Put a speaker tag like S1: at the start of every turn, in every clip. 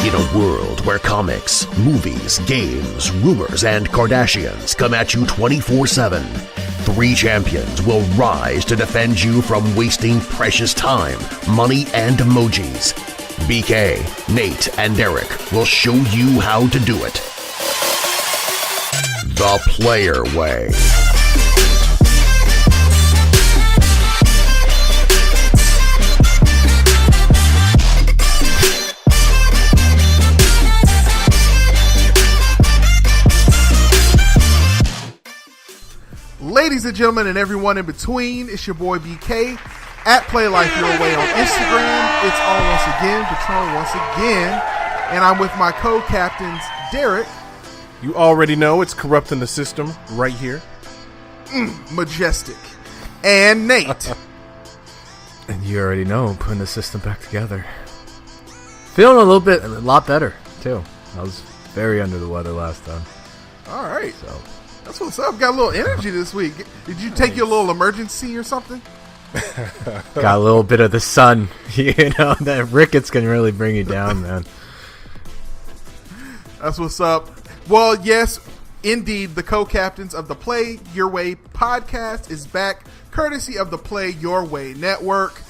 S1: In a world where comics, movies, games, rumors, and Kardashians come at you 24/7, 3 champions will rise to defend you from wasting precious time, money, and emojis. BK, Nate, and Derreck will show you how to do it the player way.
S2: Ladies and gentlemen, and everyone in between, it's your boy BK at Play Life Your Way on Instagram. It's on once again, Patron once again, and I'm with my co-captains, Derreck.
S3: You already know it's corrupting the system right here.
S2: Majestic. And Nate.
S4: And you already know, putting the system back together. Feeling a lot better, too. I was very under the weather last time.
S2: All right.
S4: So
S2: that's what's up. Got a little energy this week. Did you take your little emergency or something?
S4: Got a little bit of the sun. You know, that rickets can really bring you down, man.
S2: That's what's up. Well, yes, indeed, the co-captains of the Play Your Way podcast is back, courtesy of the Play Your Way network.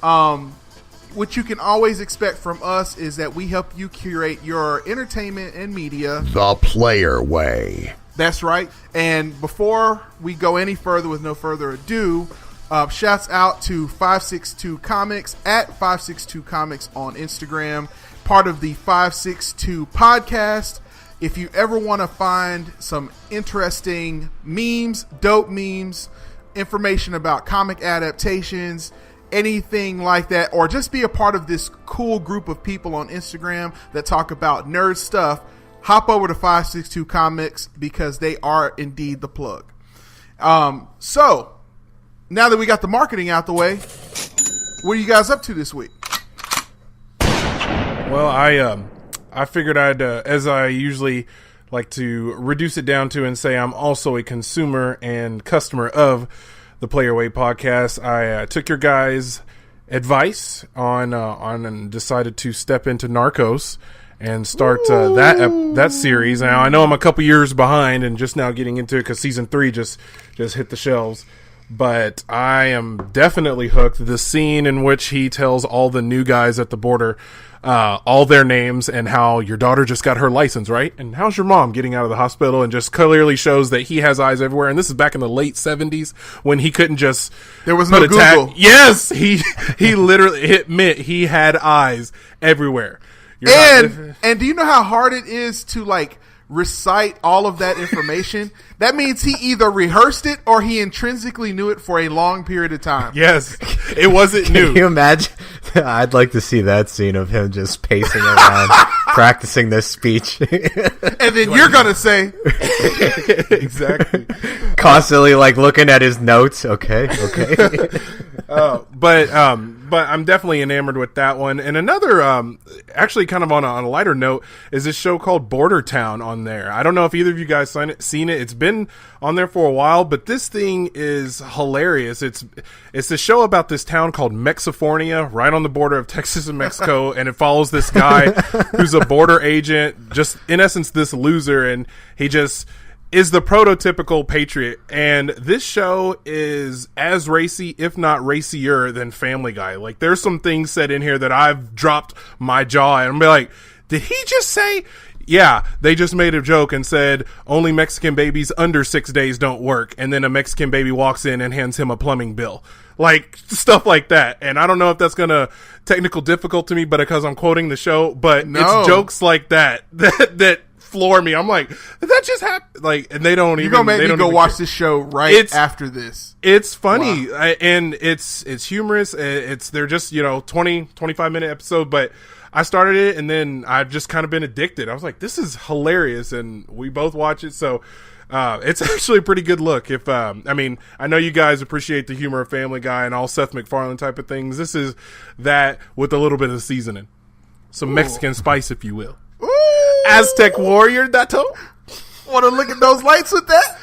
S2: What you can always expect from us is that we help you curate your entertainment and media
S1: The player way.
S2: That's right. And before we go any further, with no further ado, shouts out to 562 Comics at 562 Comics on Instagram, part of the 562 podcast. If you ever want to find some interesting memes, dope memes, information about comic adaptations, anything like that, or just be a part of this cool group of people on Instagram that talk about nerd stuff, hop over to 562 Comics because they are indeed the plug. So, now that we got the marketing out the way, what are you guys up to this week?
S3: Well, I figured I'd, as I usually like to reduce it down to and say I'm also a consumer and customer of the Player Way podcast. I took your guys' advice on and decided to step into Narcos and start that series. Now, I know I'm a couple years behind and just now getting into it because season 3 just hit the shelves. But I am definitely hooked. The scene in which he tells all the new guys at the border all their names and how your daughter just got her license, right? And how's your mom getting out of the hospital? And just clearly shows that he has eyes everywhere. And this is back in the late 70s when he couldn't just
S2: there was no Google.
S3: Tag. Yes, he literally admit he had eyes everywhere.
S2: And do you know how hard it is to like recite all of that information? That means he either rehearsed it or he intrinsically knew it for a long period of time.
S3: Yes, it wasn't new.
S4: Can you imagine? I'd like to see that scene of him just pacing around, practicing this speech.
S2: And then you're going to say...
S3: Exactly.
S4: Constantly like looking at his notes. Okay.
S3: But I'm definitely enamored with that one. And another, actually kind of on a lighter note, is this show called Border Town on there. I don't know if either of you guys seen it. It's been on there for a while, but this thing is hilarious. It's a show about this town called Mexifornia, right on the border of Texas and Mexico, and it follows this guy who's a border agent, just in essence this loser, and he just is the prototypical patriot. And this show is as racy, if not racier, than Family Guy. Like, there's some things said in here that I've dropped my jaw and I'm like, did he just say? Yeah, they just made a joke and said only Mexican babies under 6 days don't work, and then a Mexican baby walks in and hands him a plumbing bill. Like, stuff like that. And I don't know if that's gonna technical difficult to me, but because I'm quoting the show, but it's jokes like that floor me. I'm like, did that just happen? Like, and they don't even.
S2: You're gonna make me go watch this show after this.
S3: It's funny. Wow. And it's humorous. They're just 20-25 minute episode, but I started it and then I've just kind of been addicted. I was like, this is hilarious, and we both watch it. So it's actually a pretty good look. If I know you guys appreciate the humor of Family Guy and all Seth MacFarlane type of things. This is that with a little bit of seasoning, some Mexican spice, if you will.
S2: Ooh.
S3: Aztec warrior, Dato.
S2: Want to look at those lights with that?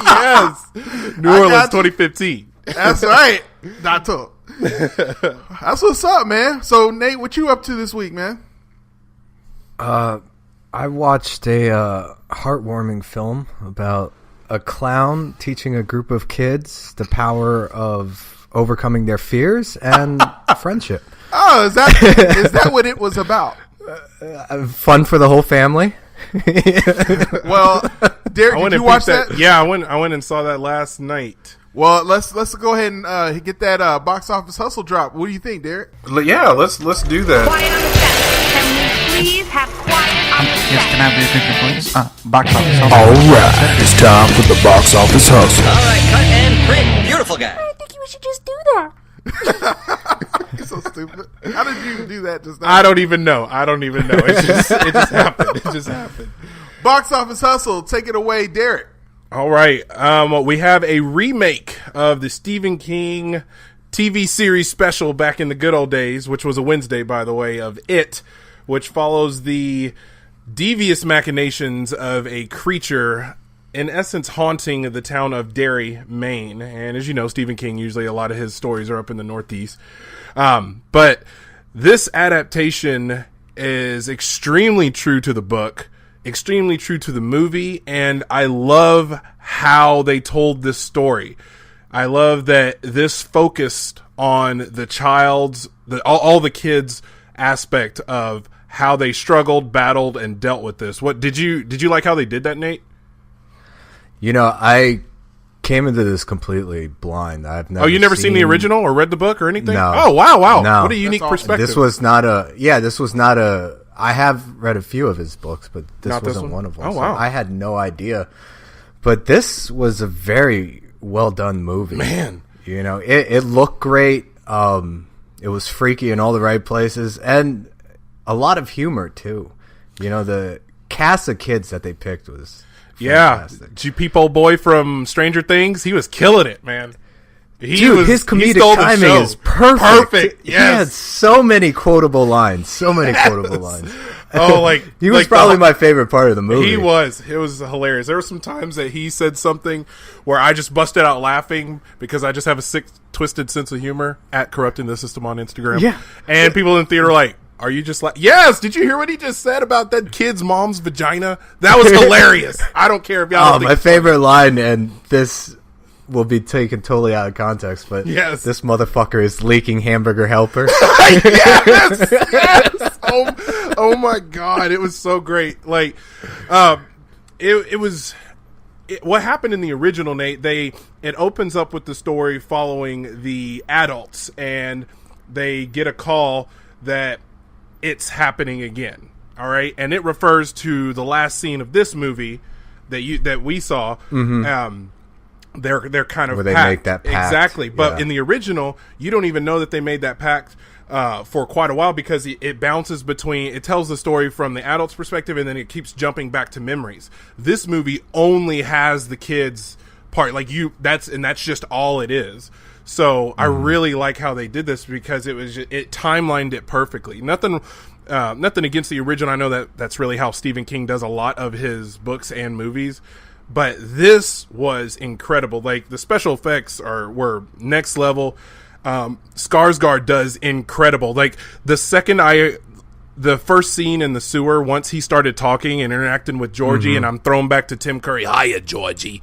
S3: Yes. New Orleans 2015.
S2: That's right. Dato. That's what's up, man. So, Nate, what you up to this week, man?
S4: I watched a heartwarming film about a clown teaching a group of kids the power of overcoming their fears and friendship.
S2: Oh, is that what it was about?
S4: Fun for the whole family.
S2: Well, Derek, did you watch that?
S3: Yeah, I went and saw that last night.
S2: Well, let's go ahead and get that box office hustle drop. What do you think, Derek?
S3: Yeah, let's do that.
S5: Quiet on the set. Can we please have quiet on the set?
S6: Yes, can I have your attention, please? Box office.
S1: All right, it's time for the box office hustle.
S7: All right, cut and print. Beautiful guy.
S5: I think we should just do that.
S2: You're so stupid. How did you do that just now?
S3: I don't even know. It just happened. It just happened.
S2: Box office hustle. Take it away, Derek.
S3: All right. We have a remake of the Stephen King TV series special back in the good old days, which was a Wednesday, by the way, of It, which follows the devious machinations of a creature, in essence, haunting the town of Derry, Maine. And as you know, Stephen King, usually a lot of his stories are up in the Northeast. But this adaptation is extremely true to the book, extremely true to the movie, and I love how they told this story. I love that this focused on the child's, all the kids' aspect of how they struggled, battled, and dealt with this. What did you like how they did that, Nate?
S4: You know, I came into this completely blind. I've never.
S3: Oh, you never seen the original or read the book or anything?
S4: No.
S3: Oh, wow!
S4: No.
S3: What a unique
S2: That's awesome.
S3: perspective.
S4: This was not a. Yeah, this was not a. I have read a few of his books, but this
S3: Not this
S4: wasn't
S3: one?
S4: one of them.
S3: Oh,
S4: so
S3: wow.
S4: I had no idea. But this was a very well done movie.
S3: Man.
S4: You know, it looked great. It was freaky in all the right places, and a lot of humor too. You know, the cast of kids that they picked was fantastic.
S3: Yeah, Peep-O Boy from Stranger Things, he was killing it, man.
S4: Dude, his
S3: he
S4: comedic
S3: stole the
S4: timing
S3: show.
S4: is perfect.
S3: Yes.
S4: He had so many quotable lines.
S3: Oh, like
S4: he was
S3: like
S4: probably my favorite part of the movie.
S3: He was. It was hilarious. There were some times that he said something where I just busted out laughing because I just have a sick, twisted sense of humor at Corrupting the System on Instagram.
S4: Yeah.
S3: And people in theater are like, are you just like, yes, did you hear what he just said about that kid's mom's vagina? That was hilarious. I don't care if y'all don't think
S4: my
S3: it's
S4: favorite line, and this will be taken totally out of context, but
S3: Yes.
S4: this motherfucker is leaking hamburger helper.
S3: yes. Oh my God. It was so great. Like, it was what happened in the original, Nate. It opens up with the story following the adults, and they get a call that it's happening again. All right. And it refers to the last scene of this movie that we saw. Mm-hmm. They're kind of
S4: where they
S3: packed.
S4: make that pact.
S3: Exactly. But
S4: Yeah.
S3: in the original, you don't even know that they made that pact for quite a while, because it bounces between, it tells the story from the adult's perspective, and then it keeps jumping back to memories. This movie only has the kids part, like that's just all it is. So I really like how they did this, because it timelined it perfectly. Nothing against the original. I know that's really how Stephen King does a lot of his books and movies. But this was incredible. Like, the special effects were next level. Skarsgård does incredible. Like, the first scene in the sewer, once he started talking and interacting with Georgie, and I'm thrown back to Tim Curry. Hiya, Georgie.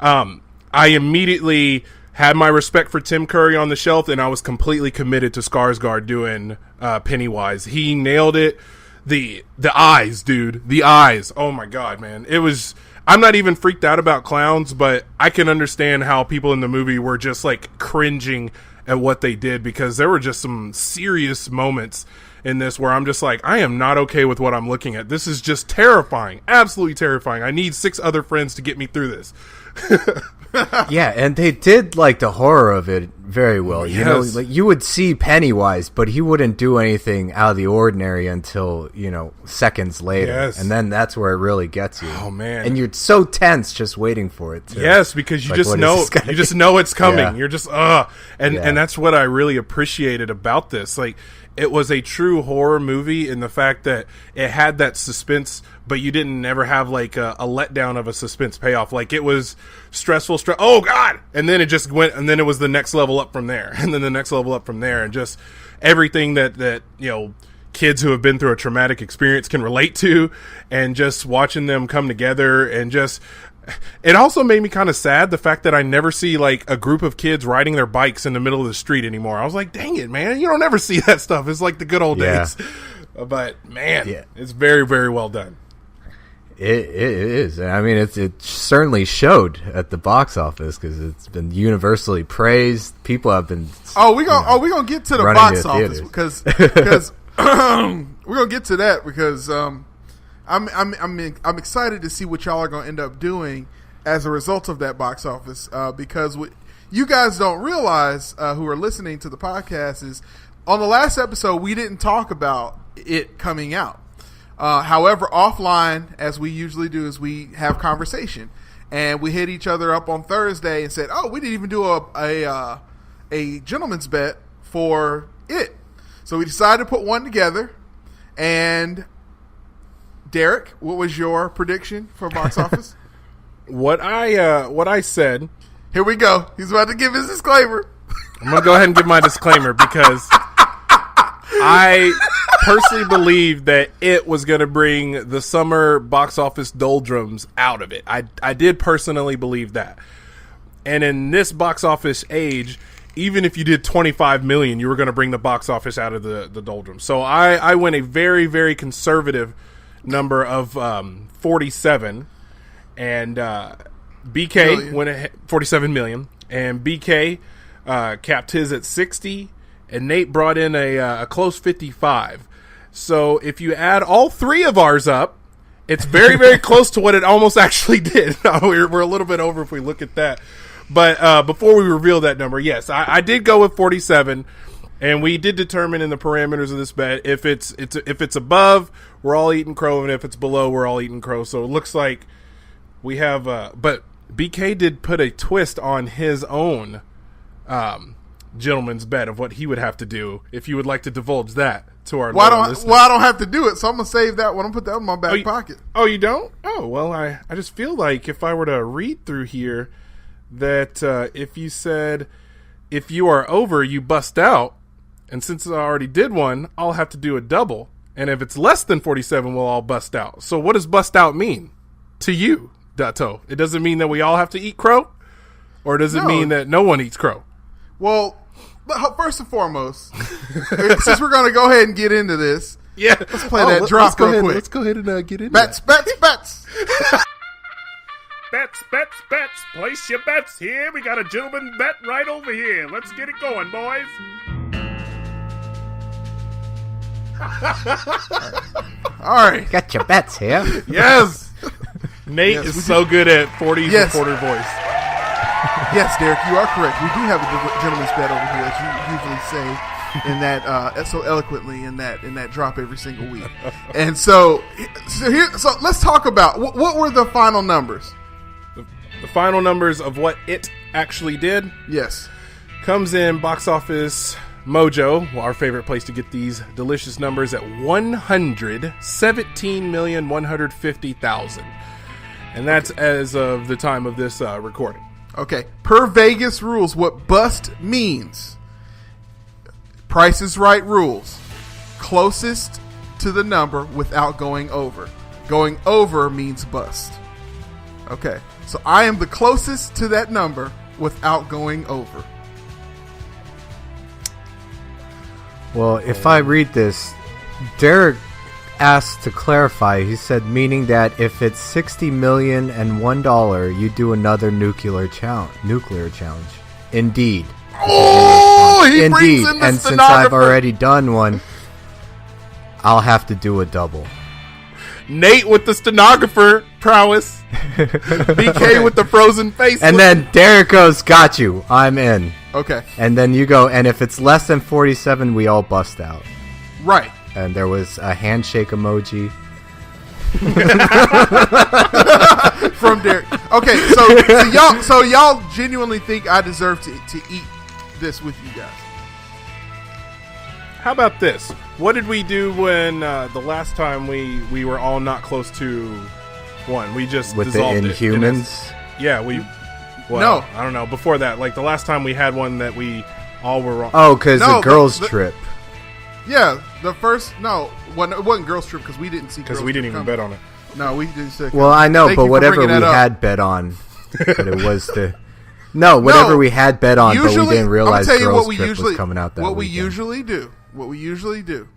S3: I immediately had my respect for Tim Curry on the shelf, and I was completely committed to Skarsgård doing Pennywise. He nailed it. The eyes, dude. The eyes. Oh my God, man. I'm not even freaked out about clowns, but I can understand how people in the movie were just like cringing at what they did, because there were just some serious moments in this where I'm just like, I am not okay with what I'm looking at. This is just terrifying. Absolutely terrifying. I need 6 other friends to get me through this.
S4: Yeah, and they did like the horror of it very well. You know,
S3: Yes.
S4: like you would see Pennywise, but he wouldn't do anything out of the ordinary until, seconds later.
S3: Yes.
S4: And then that's where it really gets you.
S3: Oh, man.
S4: And you're so tense just waiting for it to.
S3: Yes, because you
S4: Like,
S3: just
S4: what is
S3: know
S4: this gonna
S3: you just
S4: be?
S3: know it's coming.
S4: Yeah.
S3: You're just
S4: Yeah.
S3: and that's what I really appreciated about this. Like, it was a true horror movie in the fact that it had that suspense, but you didn't ever have like a letdown of a suspense payoff. Like, it was stressful, oh God, and then it just went, and then it was the next level up from there, and then the next level up from there, and just everything that kids who have been through a traumatic experience can relate to, and just watching them come together, and just it also made me kind of sad the fact that I never see like a group of kids riding their bikes in the middle of the street anymore. I was like, dang it, man, you don't ever see that stuff. It's like the good old days. But man, it's very, very well done.
S4: It is. I mean, it certainly showed at the box office because it's been universally praised. People have been.
S2: We're gonna get to the box office because we're gonna get to that because I'm excited to see what y'all are gonna end up doing as a result of that box office because what you guys don't realize who are listening to the podcast is on the last episode we didn't talk about it coming out. However, offline, as we usually do, is we have conversation, and we hit each other up on Thursday and said, "Oh, we didn't even do a gentleman's bet for it." So we decided to put one together. And Derek, what was your prediction for box office?
S3: What I said.
S2: Here we go. He's about to give his disclaimer.
S3: I'm gonna go ahead and give my disclaimer because I personally believe that it was going to bring the summer box office doldrums out of it. I did personally believe that. And in this box office age, even if you did 25 million, you were going to bring the box office out of the doldrums. So I went a very, very conservative number of 47. And BK went ahead, 47 million. And BK capped his at 60. And Nate brought in a close 55. So if you add all three of ours up, it's very, very close to what it almost actually did. We're a little bit over if we look at that. But before we reveal that number, yes, I did go with 47, and we did determine in the parameters of this bet if it's above, we're all eating crow, and if it's below, we're all eating crow. So it looks like we have. But BK did put a twist on his own gentleman's bet of what he would have to do if you would like to divulge that to our listeners.
S2: I don't have to do it, so I'm gonna save that one and put that in my back pocket.
S3: Oh, you don't? Oh, well, I just feel like if I were to read through here that if you said if you are over, you bust out, and since I already did one, I'll have to do a double, and if it's less than 47, we'll all bust out. So what does bust out mean to you, Dato? It doesn't mean that we all have to eat crow, or does it mean that no one eats crow?
S2: Well, first and foremost, since we're going to go ahead and get into this, let's play that drop real quick.
S3: Let's go ahead and get into
S2: bets.
S3: Bets. Place your bets here. We got a gentleman bet right over here. Let's get it going, boys.
S2: All right.
S4: Got your bets here.
S3: Yes. Nate is so good at 40s reporter voice.
S2: Yes, Derek, you are correct. We do have a gentleman's bet over here, as you usually say in that so eloquently in that drop every single week. And so let's talk about what were the final numbers.
S3: The final numbers of what it actually did.
S2: Yes,
S3: comes in Box Office Mojo, our favorite place to get these delicious numbers, at 117,150,000, and that's as of the time of this recording.
S2: Okay, per Vegas rules, what bust means, Price is Right rules, closest to the number without going over. Going over means bust. Okay, so I am the closest to that number without going over.
S4: Well, if I read this, Derek asked to clarify. He said, meaning that if it's $60,000,001, you do another nuclear challenge. Indeed.
S2: Oh, he
S4: Indeed.
S2: brings in the
S4: And since I've already done one, I'll have to do a double.
S3: Nate with the stenographer prowess. BK with the frozen face.
S4: And then Derek goes, got you. I'm in.
S2: Okay.
S4: And then you go, and if it's less than 47, we all bust out.
S2: Right.
S4: And there was a handshake emoji.
S2: From Derek. Okay, so y'all genuinely think I deserve to eat this with you guys?
S3: How about this? What did we do when the last time we were all not close to one? We just
S4: with
S3: dissolved
S4: the Inhumans.
S3: Yeah, we Well, I don't know. Before that, like the last time we had one that we all were wrong.
S4: Oh, because the girls' trip.
S2: Yeah, the first it wasn't girls' trip because we didn't see.
S3: Because we didn't even bet on it.
S2: No, we didn't see.
S4: Well, I know, but whatever we had bet on, but it was the whatever we had bet on, but we didn't realize girls' trip was coming out that weekend.
S2: What we usually do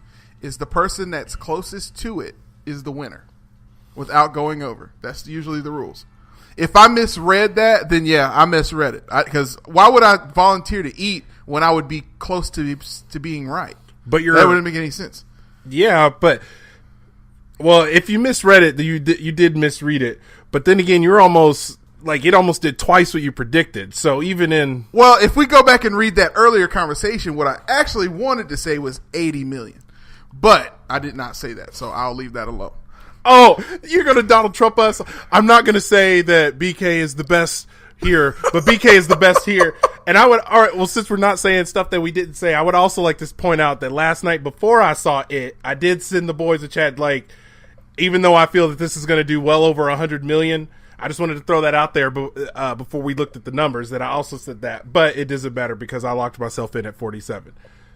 S2: is the person that's closest to it is the winner, without going over. That's usually the rules. If I misread that, then yeah, I misread it. Because why would I volunteer to eat when I would be close to being right?
S3: But
S2: that wouldn't make any sense.
S3: Yeah, but if you misread it, you did misread it. But then again, you're almost like it almost did twice what you predicted. So even in
S2: if we go back and read that earlier conversation, what I actually wanted to say was 80 million, but I did not say that, so I'll leave that alone.
S3: Oh, you're going to Donald Trump us? I'm not going to say that BK is the best here, but BK is the best here. And all right, well, since we're not saying stuff that we didn't say, I would also like to point out that last night before I saw it, I did send the boys a chat, like, even though I feel that this is going to do well over 100 million, I just wanted to throw that out there before we looked at the numbers, that I also said that. But it doesn't matter because I locked myself in at 47.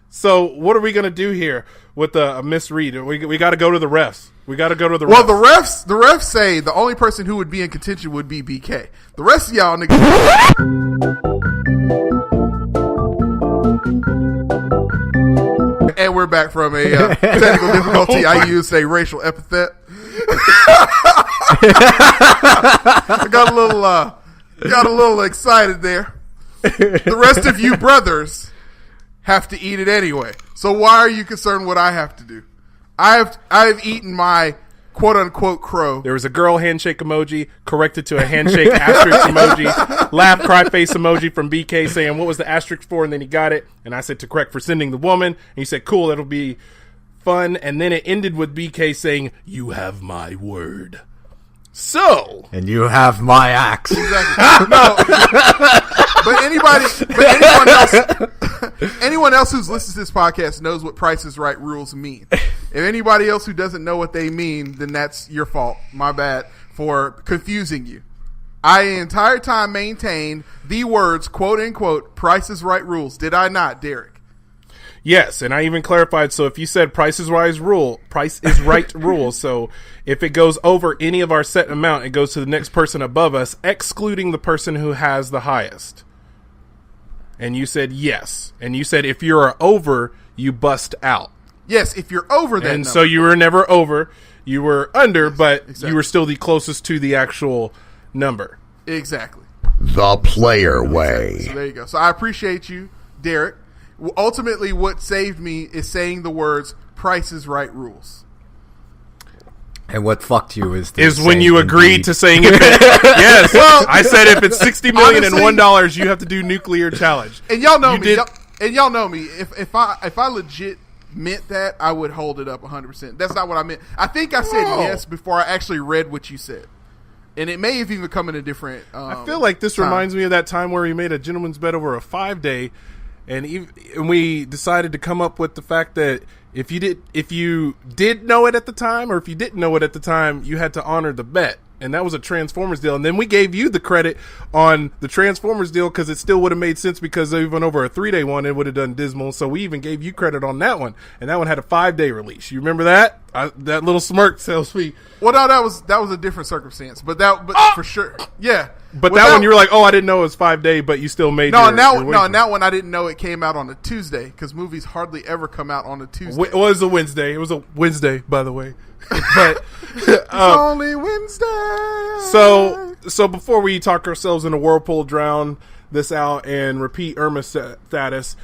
S3: So what are we going to do here with a misread? We got to go to the refs. Well, the refs say the only person who would be in contention would be BK. The rest of y'all niggas. And we're back from a technical difficulty. I used a racial epithet. I got a little excited there. The rest of you brothers have to eat it anyway. So why are you concerned what I have to do? I've eaten my quote unquote crow. There was a girl handshake emoji corrected to a handshake asterisk emoji, laugh cry face emoji from BK saying what was the asterisk for, and then he got it, and I said to correct for sending the woman, and he said cool, it'll be fun, and then it ended with BK saying you have my word. So,
S4: and you have my axe.
S2: Exactly. No, but anyone else who's listened to this podcast knows what Price is Right rules mean. If anybody else who doesn't know what they mean, then that's your fault. My bad for confusing you. I the entire time maintained the words quote unquote Price is Right rules. Did I not, Derek?
S3: Yes, and I even clarified, so if you said Price is Right rule, so if it goes over any of our set amount, it goes to the next person above us, excluding the person who has the highest. And you said yes. And you said if you're over, you bust out.
S2: Yes, if you're over that
S3: And
S2: number.
S3: so you were never over, you were under,
S2: yes,
S3: but
S2: exactly.
S3: You were still the closest to the actual number.
S2: Exactly.
S1: The player way.
S2: So there you go. So I appreciate you, Derek. Ultimately, what saved me is saying the words "Price is Right" rules.
S4: And what fucked you is
S3: when you agreed to saying it. Yes, well, I said if it's $60 million and $1, you have to do nuclear challenge.
S2: And y'all know me. Y'all know me. If I legit meant that, I would hold it up 100%. That's not what I meant. I think I said yes before I actually read what you said. And it may have even come in a different
S3: I feel like this reminds me of that time where we made a gentleman's bet over a 5-day, and we decided to come up with the fact that if you did know it at the time, or if you didn't know it at the time, you had to honor the bet. And that was a Transformers deal. And then we gave you the credit on the Transformers deal because it still would have made sense because even over a 3-day one, it would have done dismal. So we even gave you credit on that one. And that one had a 5-day release. You remember that? That little smirk tells me.
S2: Well, no, that was a different circumstance. But for sure. Yeah.
S3: But that one, you were like, oh, I didn't know it was 5-day, but you still made
S2: in that one, I didn't know it came out on a Tuesday because movies hardly ever come out on a Tuesday.
S3: It was a Wednesday. It was a Wednesday, by the way. But
S2: it's only Wednesday.
S3: So before we talk ourselves in a whirlpool, drown this out, and repeat Irma status,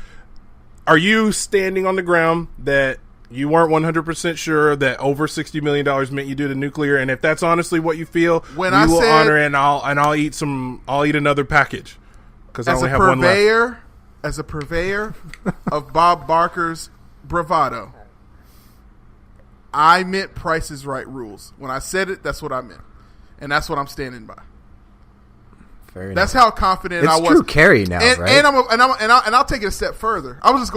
S3: are you standing on the ground that you weren't 100% sure that over $60 million meant you do the nuclear? And if that's honestly what you feel, we will honor it, and I'll eat another package because I only have one left.
S2: As a purveyor of Bob Barker's bravado, I meant Price is Right rules. When I said it, that's what I meant. And that's what I'm standing by.
S4: Fair enough.
S2: That's how confident I was.
S4: It's Drew Carey now, right?
S2: And I'll take it a step further. I was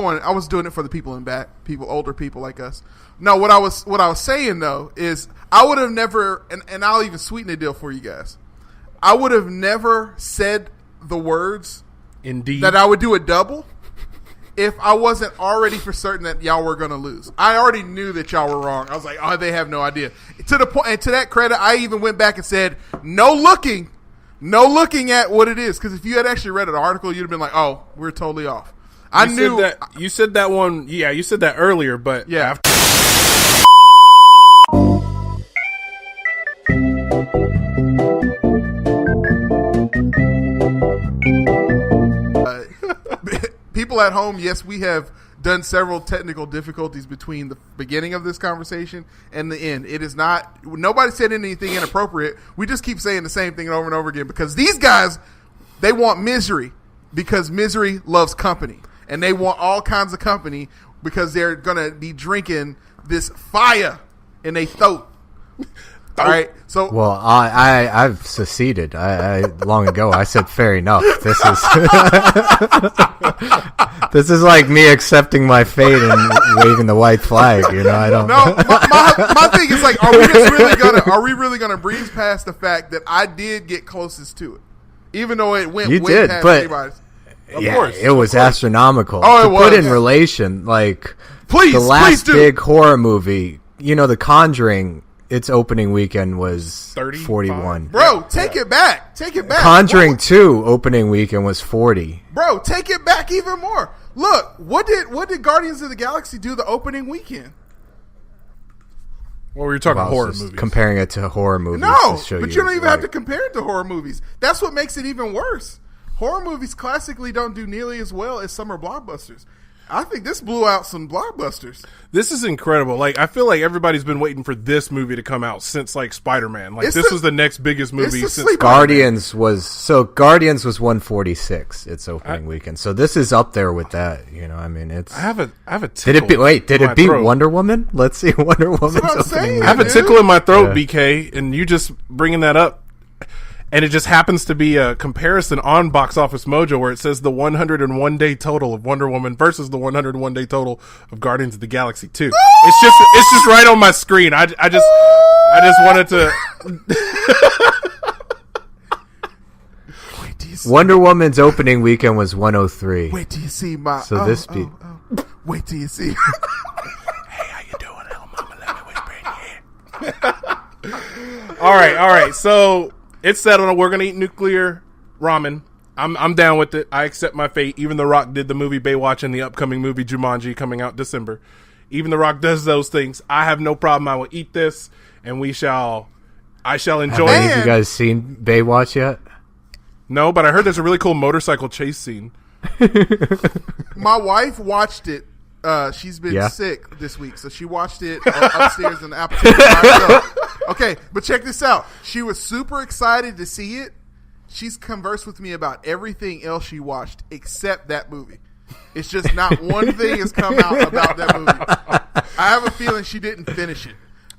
S2: doing it for the people in back, older people like us. No, what I was saying though is I would have never, and I'll even sweeten the deal for you guys. I would have never said the words
S3: Indeed.
S2: that I would do a double if I wasn't already for certain that y'all were going to lose. I already knew that y'all were wrong. I was like, oh, they have no idea. To the point, and to that credit, I even went back and said, no looking at what it is. Because if you had actually read an article, you'd have been like, oh, we're totally off.
S3: You said that one. Yeah, you said that earlier, but
S2: Yeah. People at home, yes, we have done several technical difficulties between the beginning of this conversation and the end. It is not, nobody said anything inappropriate. We just keep saying the same thing over and over again because these guys, they want misery because misery loves company. And they want all kinds of company because they're going to be drinking this fire in their throat. All right. So,
S4: well, I've seceded. I long ago I said fair enough. This is this is like me accepting my fate and waving the white flag. You know, I don't.
S2: No, my thing is like, are we really gonna breeze past the fact that I did get closest to it, even though it went way past anybody's.
S4: Of course, it was astronomical.
S2: Oh, it
S4: to
S2: was.
S4: Put in relation, like
S2: the
S4: last big horror movie. You know, The Conjuring. Its opening weekend was 41.
S2: Bro, take it back. Take it back.
S4: Conjuring 2 opening weekend was 40.
S2: Bro, take it back even more. Look, what did Guardians of the Galaxy do the opening weekend?
S3: Well, we were talking horror movies.
S4: Comparing it to horror movies.
S2: No, but you don't even have to compare it to horror movies. That's what makes it even worse. Horror movies classically don't do nearly as well as summer blockbusters. I think this blew out some blockbusters.
S3: This is incredible. Like, I feel like everybody's been waiting for this movie to come out since, like, Spider-Man. Like, this was the next biggest movie since
S4: Guardians was 146 its opening weekend. So this is up there with that. You know, I mean, it's.
S3: I have a tickle.
S4: Did it beat Wonder Woman? Let's see Wonder Woman's opening.
S3: I have a tickle in my throat, BK, and you just bringing that up. And it just happens to be a comparison on Box Office Mojo where it says the 101 day total of Wonder Woman versus the 101 day total of Guardians of the Galaxy 2. It's just right on my screen. I just wanted to.
S2: Wait, do you see
S4: Wonder Woman's opening weekend was 103.
S2: Wait till you see my.
S4: So this beat.
S2: Wait till you see.
S3: Hey, how you doing, little mama? Let me whisper in your ear. All right. So. It's settled. We're gonna eat nuclear ramen. I'm down with it. I accept my fate. Even The Rock did the movie Baywatch and the upcoming movie Jumanji coming out December. Even The Rock does those things. I have no problem. I will eat this, and I shall enjoy.
S4: Have any of you guys seen Baywatch yet?
S3: No, but I heard there's a really cool motorcycle chase scene.
S2: My wife watched it. She's been sick this week, so she watched it upstairs in the Apple TV by herself. Okay, but check this out. She was super excited to see it. She's conversed with me about everything else she watched except that movie. It's just not one thing has come out about that movie. I have a feeling she didn't finish it.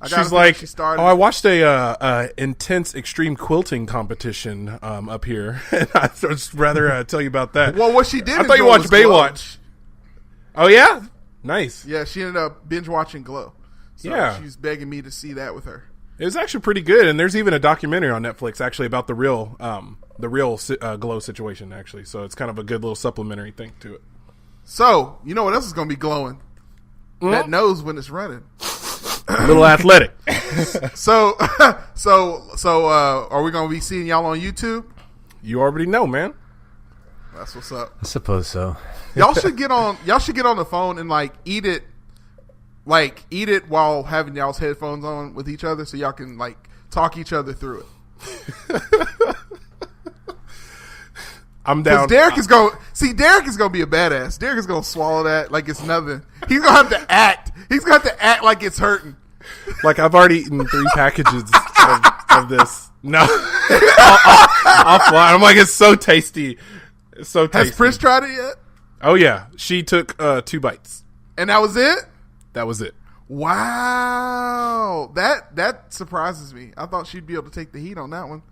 S3: She's like, I watched a intense extreme quilting competition up here, and I'd just rather tell you about that.
S2: Well, what she did,
S3: I thought you watched Baywatch. Oh yeah, nice.
S2: Yeah, she ended up binge watching Glow. So she's begging me to see that with her.
S3: It was actually pretty good, and there's even a documentary on Netflix actually about the real Glow situation actually. So it's kind of a good little supplementary thing to it.
S2: So you know what else is going to be glowing? That nose when it's running.
S3: A little athletic.
S2: So are we going to be seeing y'all on YouTube?
S3: You already know, man.
S2: That's what's up.
S4: I suppose so.
S2: Y'all should get on the phone and eat it while having y'all's headphones on with each other, so y'all can talk each other through it.
S3: I'm down.
S2: Derreck is going to be a badass. Derreck is going to swallow that like it's nothing. He's going to have to act. He's going to have to act like it's hurting.
S3: Like I've already eaten 3 packages of this. No, I'll fly. I'm like, it's so tasty. It's so tasty.
S2: Has Pris tried it yet?
S3: Oh yeah, she took 2 bites,
S2: and that was it.
S3: That was it.
S2: Wow, that surprises me. I thought she'd be able to take the heat on that one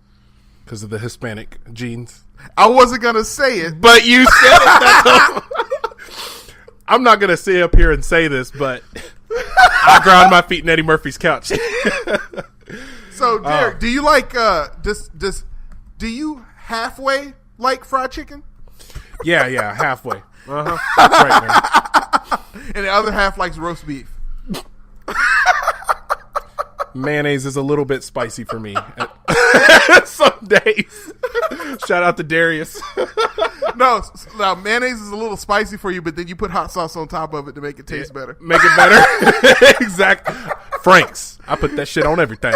S3: because of the Hispanic genes.
S2: I wasn't gonna say it,
S3: but you said it. I'm not gonna sit up here and say this, but I ground my feet in Eddie Murphy's couch.
S2: So, Derreck, do you do you halfway like fried chicken?
S3: Yeah, halfway. Right, man.
S2: And the other half likes roast beef.
S3: Mayonnaise is a little bit spicy for me some days. Shout out to Darius.
S2: No, mayonnaise is a little spicy for you, but then you put hot sauce on top of it to make it taste better.
S3: Make it better. Exactly. Frank's. I put that shit on everything.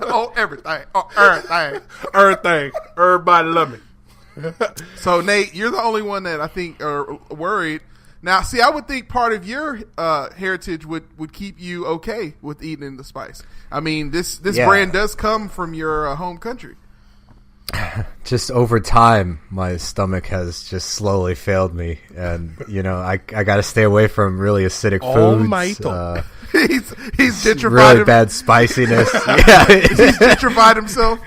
S2: Oh, everything. Oh, everything.
S3: Everything. Everybody love me.
S2: So, Nate, you're the only one that I think are worried. Now, see, I would think part of your heritage would keep you okay with eating the spice. I mean, this brand does come from your home country.
S4: Just over time, my stomach has just slowly failed me, and I got to stay away from really acidic foods.
S2: He's gentrified
S4: really bad spiciness. Yeah,
S2: he's gentrified himself.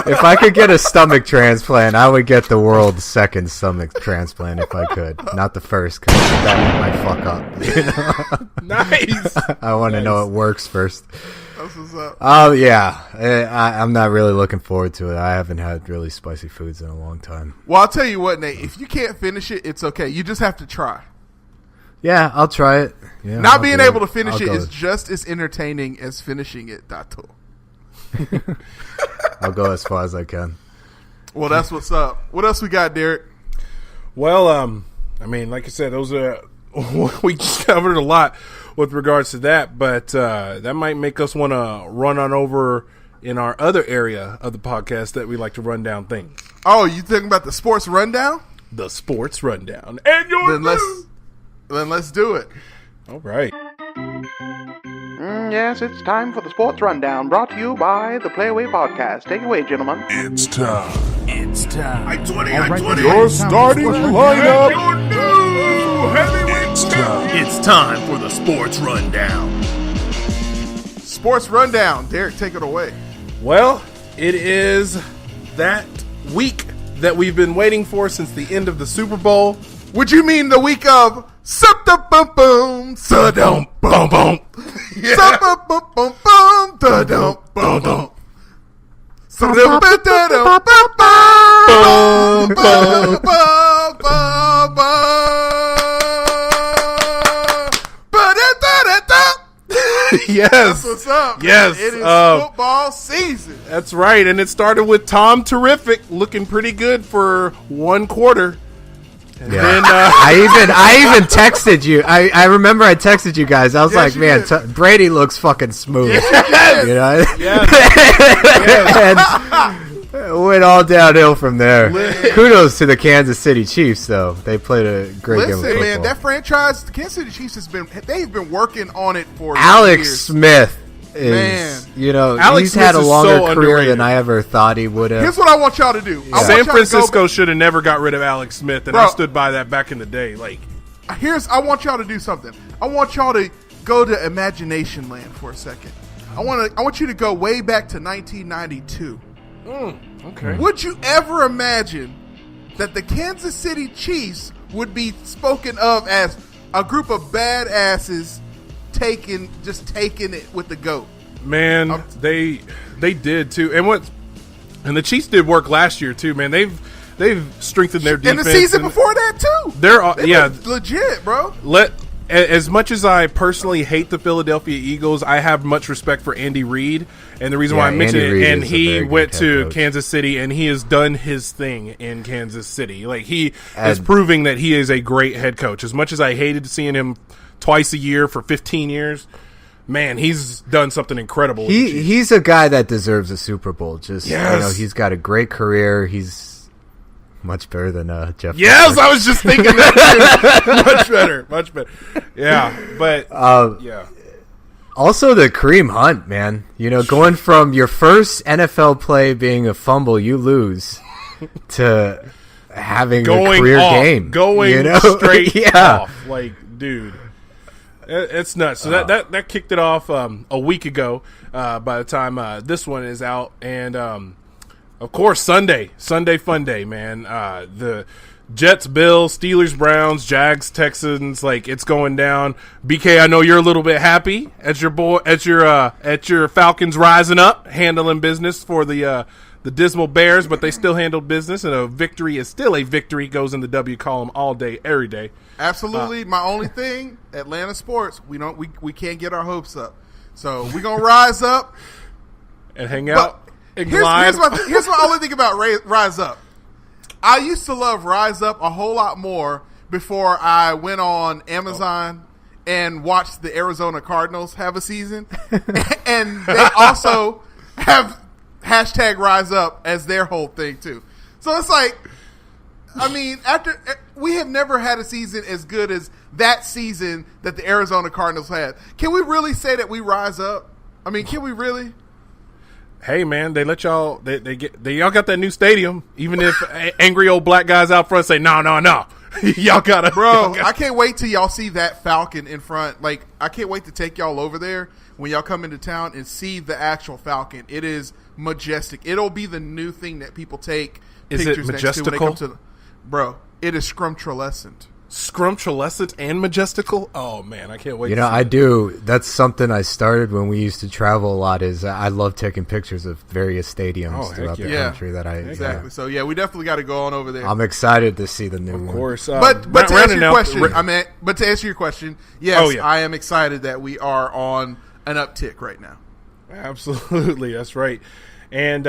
S4: If I could get a stomach transplant, I would get the world's second stomach transplant if I could, not the first, because that might fuck up.
S3: Nice.
S4: I want to know it works first.
S2: That's what's up.
S4: Oh yeah, I'm not really looking forward to it. I haven't had really spicy foods in a long time.
S2: Well, I'll tell you what, Nate. If you can't finish it, it's okay. You just have to try.
S4: Yeah, I'll try it. Yeah,
S2: Not being able to finish it is just as entertaining as finishing it. Dato.
S4: I'll go as far as I can.
S2: Well, that's what's up. What else we got, Derek?
S3: Well, I mean, like I said, those are we just covered a lot with regards to that, but that might make us want to run on over in our other area of the podcast that we like to run down things.
S2: Oh, you talking about the sports rundown?
S3: The sports rundown. And your
S2: then let's do it.
S3: All right.
S8: Yes, it's time for the Sports Rundown, brought to you by the Playaway Podcast. Take it away, gentlemen.
S9: It's time.
S1: It's time.
S9: Your starting lineup.
S1: It's time for the Sports Rundown.
S2: Sports Rundown. Derek, take it away.
S3: Well, it is that week that we've been waiting for since the end of the Super Bowl.
S2: Would you mean the week of Sup-da-bum-bum, Sa-dum-bum-bum. Sup-da-bum-bum-bum, Da-dum-bum-bum.
S3: Yes.
S2: That's what's up.
S3: Yes.
S2: It is football season.
S3: That's right. And it started with Tom Terrific looking pretty good for one quarter. And then,
S4: I even texted you. I remember I texted you guys. I was
S2: Yes,
S4: like, man, Brady looks fucking smooth.
S2: Yes.
S4: You know?
S3: yes.
S4: And it went all downhill from there. Kudos to the Kansas City Chiefs, though. They played a great game of football.
S2: Man, that franchise, the Kansas City Chiefs, they've been working on it for
S4: Alex
S2: years.
S4: Smith is,
S2: Man.
S3: Alex
S4: he's
S3: Smith
S4: had a
S3: is
S4: longer
S3: so
S4: career
S3: underrated.
S4: than I ever thought he would have.
S2: Here's what I want y'all to do. I want
S3: San
S2: y'all to
S3: Francisco should have never got rid of Alex Smith, and I stood by that back in the day.
S2: I want y'all to do something. I want y'all to go to Imagination Land for a second. I want you to go way back to 1992.
S3: Okay.
S2: Would you ever imagine that the Kansas City Chiefs would be spoken of as a group of badasses taking it with the GOAT?
S3: Man, they did too, and the Chiefs did work last year too. Man, they've strengthened their defense.
S2: And the season before that too.
S3: They're
S2: legit, bro.
S3: As much as I personally hate the Philadelphia Eagles, I have much respect for Andy Reid, and the reason why I mentioned it, and he went to Kansas City, and he has done his thing in Kansas City. Like he is proving that he is a great head coach. As much as I hated seeing him twice a year for 15 years. Man, he's done something incredible.
S4: He's a guy that deserves a Super Bowl. He's got a great career. He's much better than Jeff.
S3: Yes, I was just thinking that. much better. Yeah, but yeah.
S4: Also, the Kareem Hunt, man. Going from your first NFL play being a fumble you lose to having a career game,
S3: straight off. Like, dude. It's nuts. So that kicked it off a week ago by the time this one is out. And, of course, Sunday fun day, man. The Jets, Bills, Steelers, Browns, Jags, Texans, it's going down. BK, I know you're a little bit happy at your Falcons rising up, handling business for the the dismal Bears, but they still handled business, and a victory is still a victory. Goes in the W column all day, every day.
S2: Absolutely. My only thing, Atlanta sports, we can't get our hopes up. So we're gonna rise up
S3: and hang out.
S2: Here's my only thing about Rise Up. I used to love Rise Up a whole lot more before I went on Amazon and watched the Arizona Cardinals have a season. And they also have hashtag Rise Up as their whole thing too. So it's like, I mean, we have never had a season as good as that season that the Arizona Cardinals had. Can we really say that we rise up? I mean, can we really?
S3: Hey man, they let y'all. Y'all got that new stadium. Even if angry old black guys out front say no, y'all gotta.
S2: Bro, I can't wait till y'all see that Falcon in front. Like, I can't wait to take y'all over there when y'all come into town and see the actual Falcon. It is majestic. It'll be the new thing that people take pictures next to when they come to. Bro, it is scrumptulescent.
S3: Scrumptulescent and majestical. Oh man, I can't wait.
S4: You know, I do. That's something I started when we used to travel a lot. Is I love taking pictures of various stadiums throughout the country that I
S2: exactly. Yeah. So yeah, we definitely got to go on over there.
S4: I'm excited to see the new one.
S3: Of course,
S2: but to answer your question, but to answer your question, yes, I am excited that we are on an uptick right now.
S3: Absolutely, that's right. And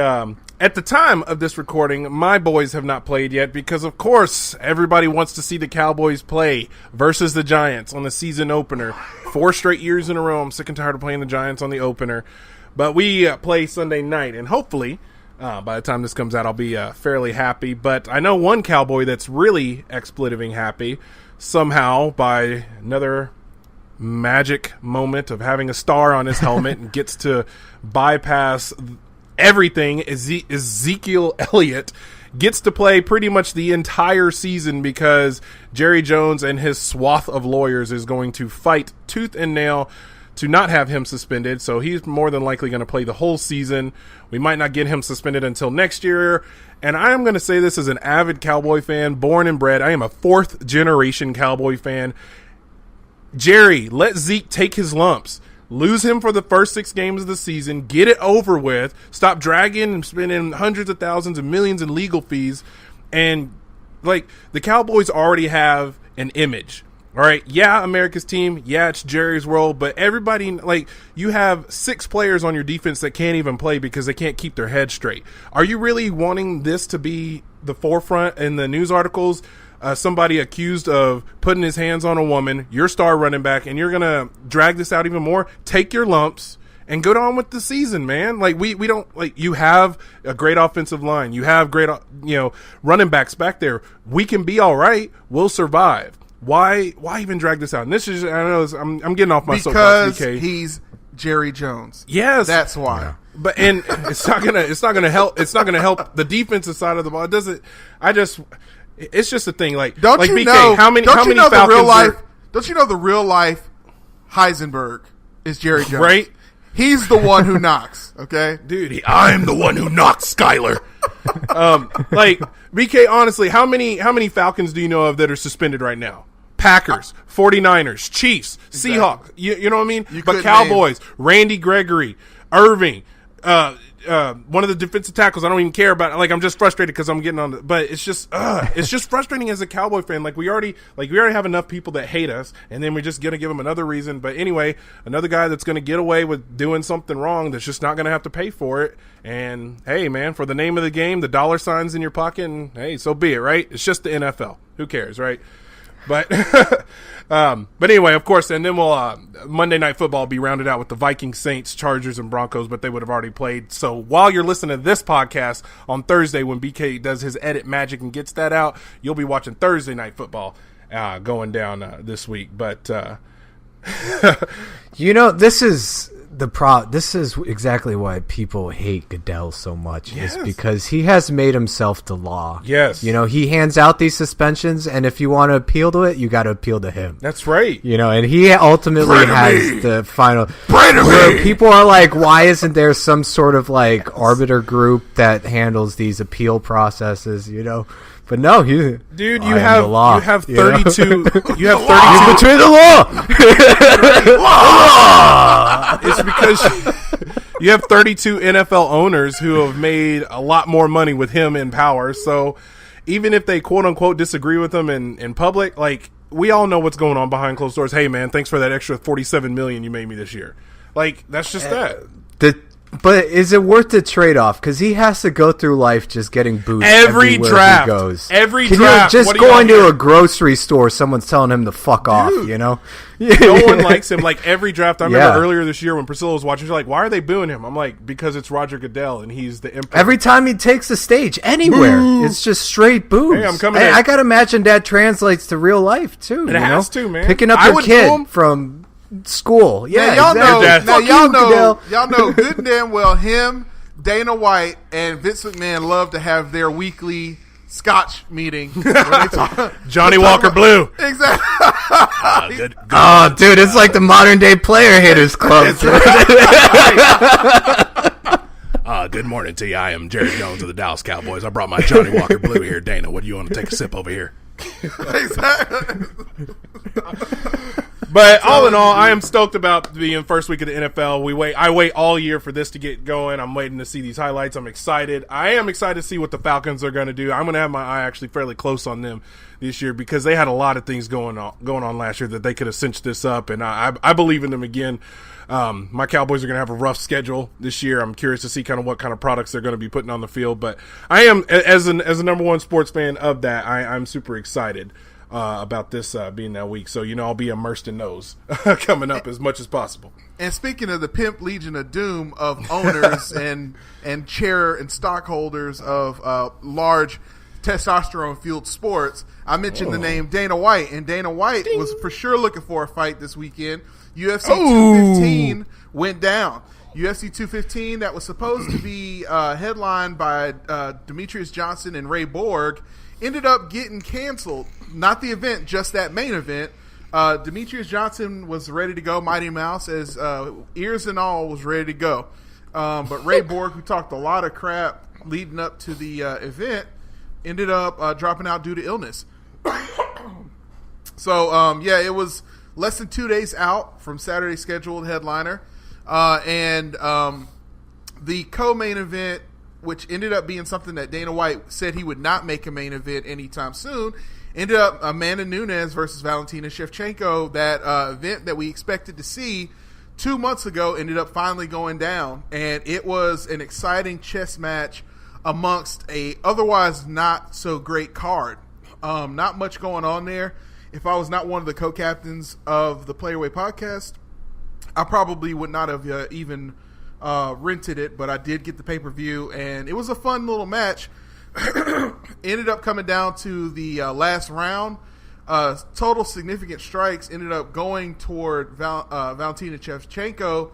S3: at the time of this recording, my boys have not played yet because, of course, everybody wants to see the Cowboys play versus the Giants on the season opener. 4 straight years in a row. I'm sick and tired of playing the Giants on the opener. But we play Sunday night, and hopefully, by the time this comes out, I'll be fairly happy. But I know one Cowboy that's really expletiveing happy somehow by another magic moment of having a star on his helmet and gets to bypass everything. Ezekiel Elliott gets to play pretty much the entire season because Jerry Jones and his swath of lawyers is going to fight tooth and nail to not have him suspended. So he's more than likely going to play the whole season. We might not get him suspended until next year. And I am going to say this as an avid Cowboy fan, born and bred. I am a 4th generation Cowboy fan. Jerry, let Zeke take his lumps. Lose him for the first 6 games of the season. Get it over with. Stop dragging and spending hundreds of thousands and millions in legal fees. And, like, the Cowboys already have an image. All right? Yeah, America's team. Yeah, it's Jerry's world. But everybody, like, you have 6 players on your defense that can't even play because they can't keep their head straight. Are you really wanting this to be the forefront in the news articles? Somebody accused of putting his hands on a woman, your star running back, and you're going to drag this out even more? Take your lumps and go on with the season, man. Like, we don't, like, you have a great offensive line. You have great, running backs back there. We can be all right. We'll survive. Why even drag this out? And this is, I know I'm getting off my soapbox, BK.
S2: Because he's Jerry Jones.
S3: Yes.
S2: That's why.
S3: Yeah. But, and it's not going to help the defensive side of the ball. It's just a thing. Like,
S2: don't
S3: like
S2: you
S3: BK,
S2: know?
S3: How many
S2: Don't you know
S3: Falcons
S2: the real life? Don't you know the real life Heisenberg is Jerry Jones?
S3: Right?
S2: He's the one who knocks. Okay,
S3: dude. I'm the one who knocks Skyler. Like, BK. Honestly, how many Falcons do you know of that are suspended right now? Packers, 49ers, Chiefs,
S2: Exactly.
S3: Seahawks. You know what I mean? But Cowboys, Randy Gregory, Irving. One of the defensive tackles I don't even care about. Like, I'm just frustrated because I'm getting on the, but it's just frustrating as a Cowboy fan. Like, we already have enough people that hate us, and then we're just gonna give them another reason. But anyway, another guy that's gonna get away with doing something wrong that's just not gonna have to pay for it. And hey, man, for the name of the game, the dollar signs in your pocket, and hey, so be it, right? It's just the NFL. Who cares, right? But anyway, of course, and then we'll Monday Night Football will be rounded out with the Vikings, Saints, Chargers, and Broncos, but they would have already played. So while you're listening to this podcast on Thursday when BK does his edit magic and gets that out, you'll be watching Thursday Night Football going down this week. But
S4: this is this is exactly why people hate Goodell so much. Yes. Is because he has made himself the law.
S3: Yes.
S4: He hands out these suspensions, and if you want to appeal to it, you got to appeal to him.
S3: That's right.
S4: And he ultimately has the final. Where people are like, why isn't there some sort of like arbiter group that handles these appeal processes? But no, dude, you have 32. You have 32 between the law.
S3: It's because You have 32 NFL owners who have made a lot more money with him in power. So even if they quote unquote disagree with him in public, like, we all know what's going on behind closed doors. Hey man, thanks for that extra $47 million you made me this year. Like, that's just that.
S4: But is it worth the trade-off? Because he has to go through life just getting booed
S3: every draft.
S4: He goes.
S3: Every
S4: Can
S3: draft.
S4: You just going to a grocery store, someone's telling him to fuck off, you know?
S3: No one likes him. Like, every draft. I remember earlier this year when Priscilla was watching, she's like, why are they booing him? I'm like, because it's Roger Goodell, and he's the emperor.
S4: Every time he takes the stage, anywhere, it's just straight boos.
S3: Hey, I'm coming
S4: I got to imagine that translates to real life, too.
S3: It has to, man.
S4: Picking up your kid from school. Yeah,
S2: y'all
S4: exactly.
S2: y'all know good and damn well him, Dana White, and Vince McMahon love to have their weekly Scotch meeting.
S3: Johnny Walker Blue.
S2: Exactly.
S3: Good.
S4: Oh, dude, it's like the modern day player haters club.
S3: Good morning to you. I am Jerry Jones of the Dallas Cowboys. I brought my Johnny Walker Blue here. Dana, what do you want to take a sip over here?
S2: Exactly.
S3: But all in all, I am stoked about being first week of the NFL. I wait all year for this to get going. I'm waiting to see these highlights. I'm excited. I am excited to see what the Falcons are going to do. I'm going to have my eye actually fairly close on them this year because they had a lot of things going on last year that they could have cinched this up, and I believe in them again. My Cowboys are going to have a rough schedule this year. I'm curious to see kind of what kind of products they're going to be putting on the field. But I am, as a number one sports fan of that, I'm super excited about this being that week. So, I'll be immersed in those coming up as much as possible.
S2: And speaking of the pimp legion of doom of owners and chair and stockholders of large testosterone-fueled sports, I mentioned the name Dana White, and Dana White was for sure looking for a fight this weekend. UFC 215 went down. UFC 215 that was supposed to be headlined by Demetrius Johnson and Ray Borg ended up getting canceled. Not the event, just that main event. Demetrius Johnson was ready to go. Mighty Mouse, as ears and all, was ready to go. But Ray Borg, who talked a lot of crap leading up to the event, ended up dropping out due to illness. So, it was less than 2 days out from Saturday's scheduled headliner. And the co-main event, which ended up being something that Dana White said he would not make a main event anytime soon, ended up Amanda Nunes versus Valentina Shevchenko. That event that we expected to see 2 months ago ended up finally going down, and it was an exciting chess match amongst a otherwise not so great card. Not much going on there. If I was not one of the co-captains of the Playaway podcast, I probably would not have even rented it, but I did get the pay-per-view, and it was a fun little match. Ended up coming down to the last round. Total significant strikes ended up going toward Valentina Shevchenko.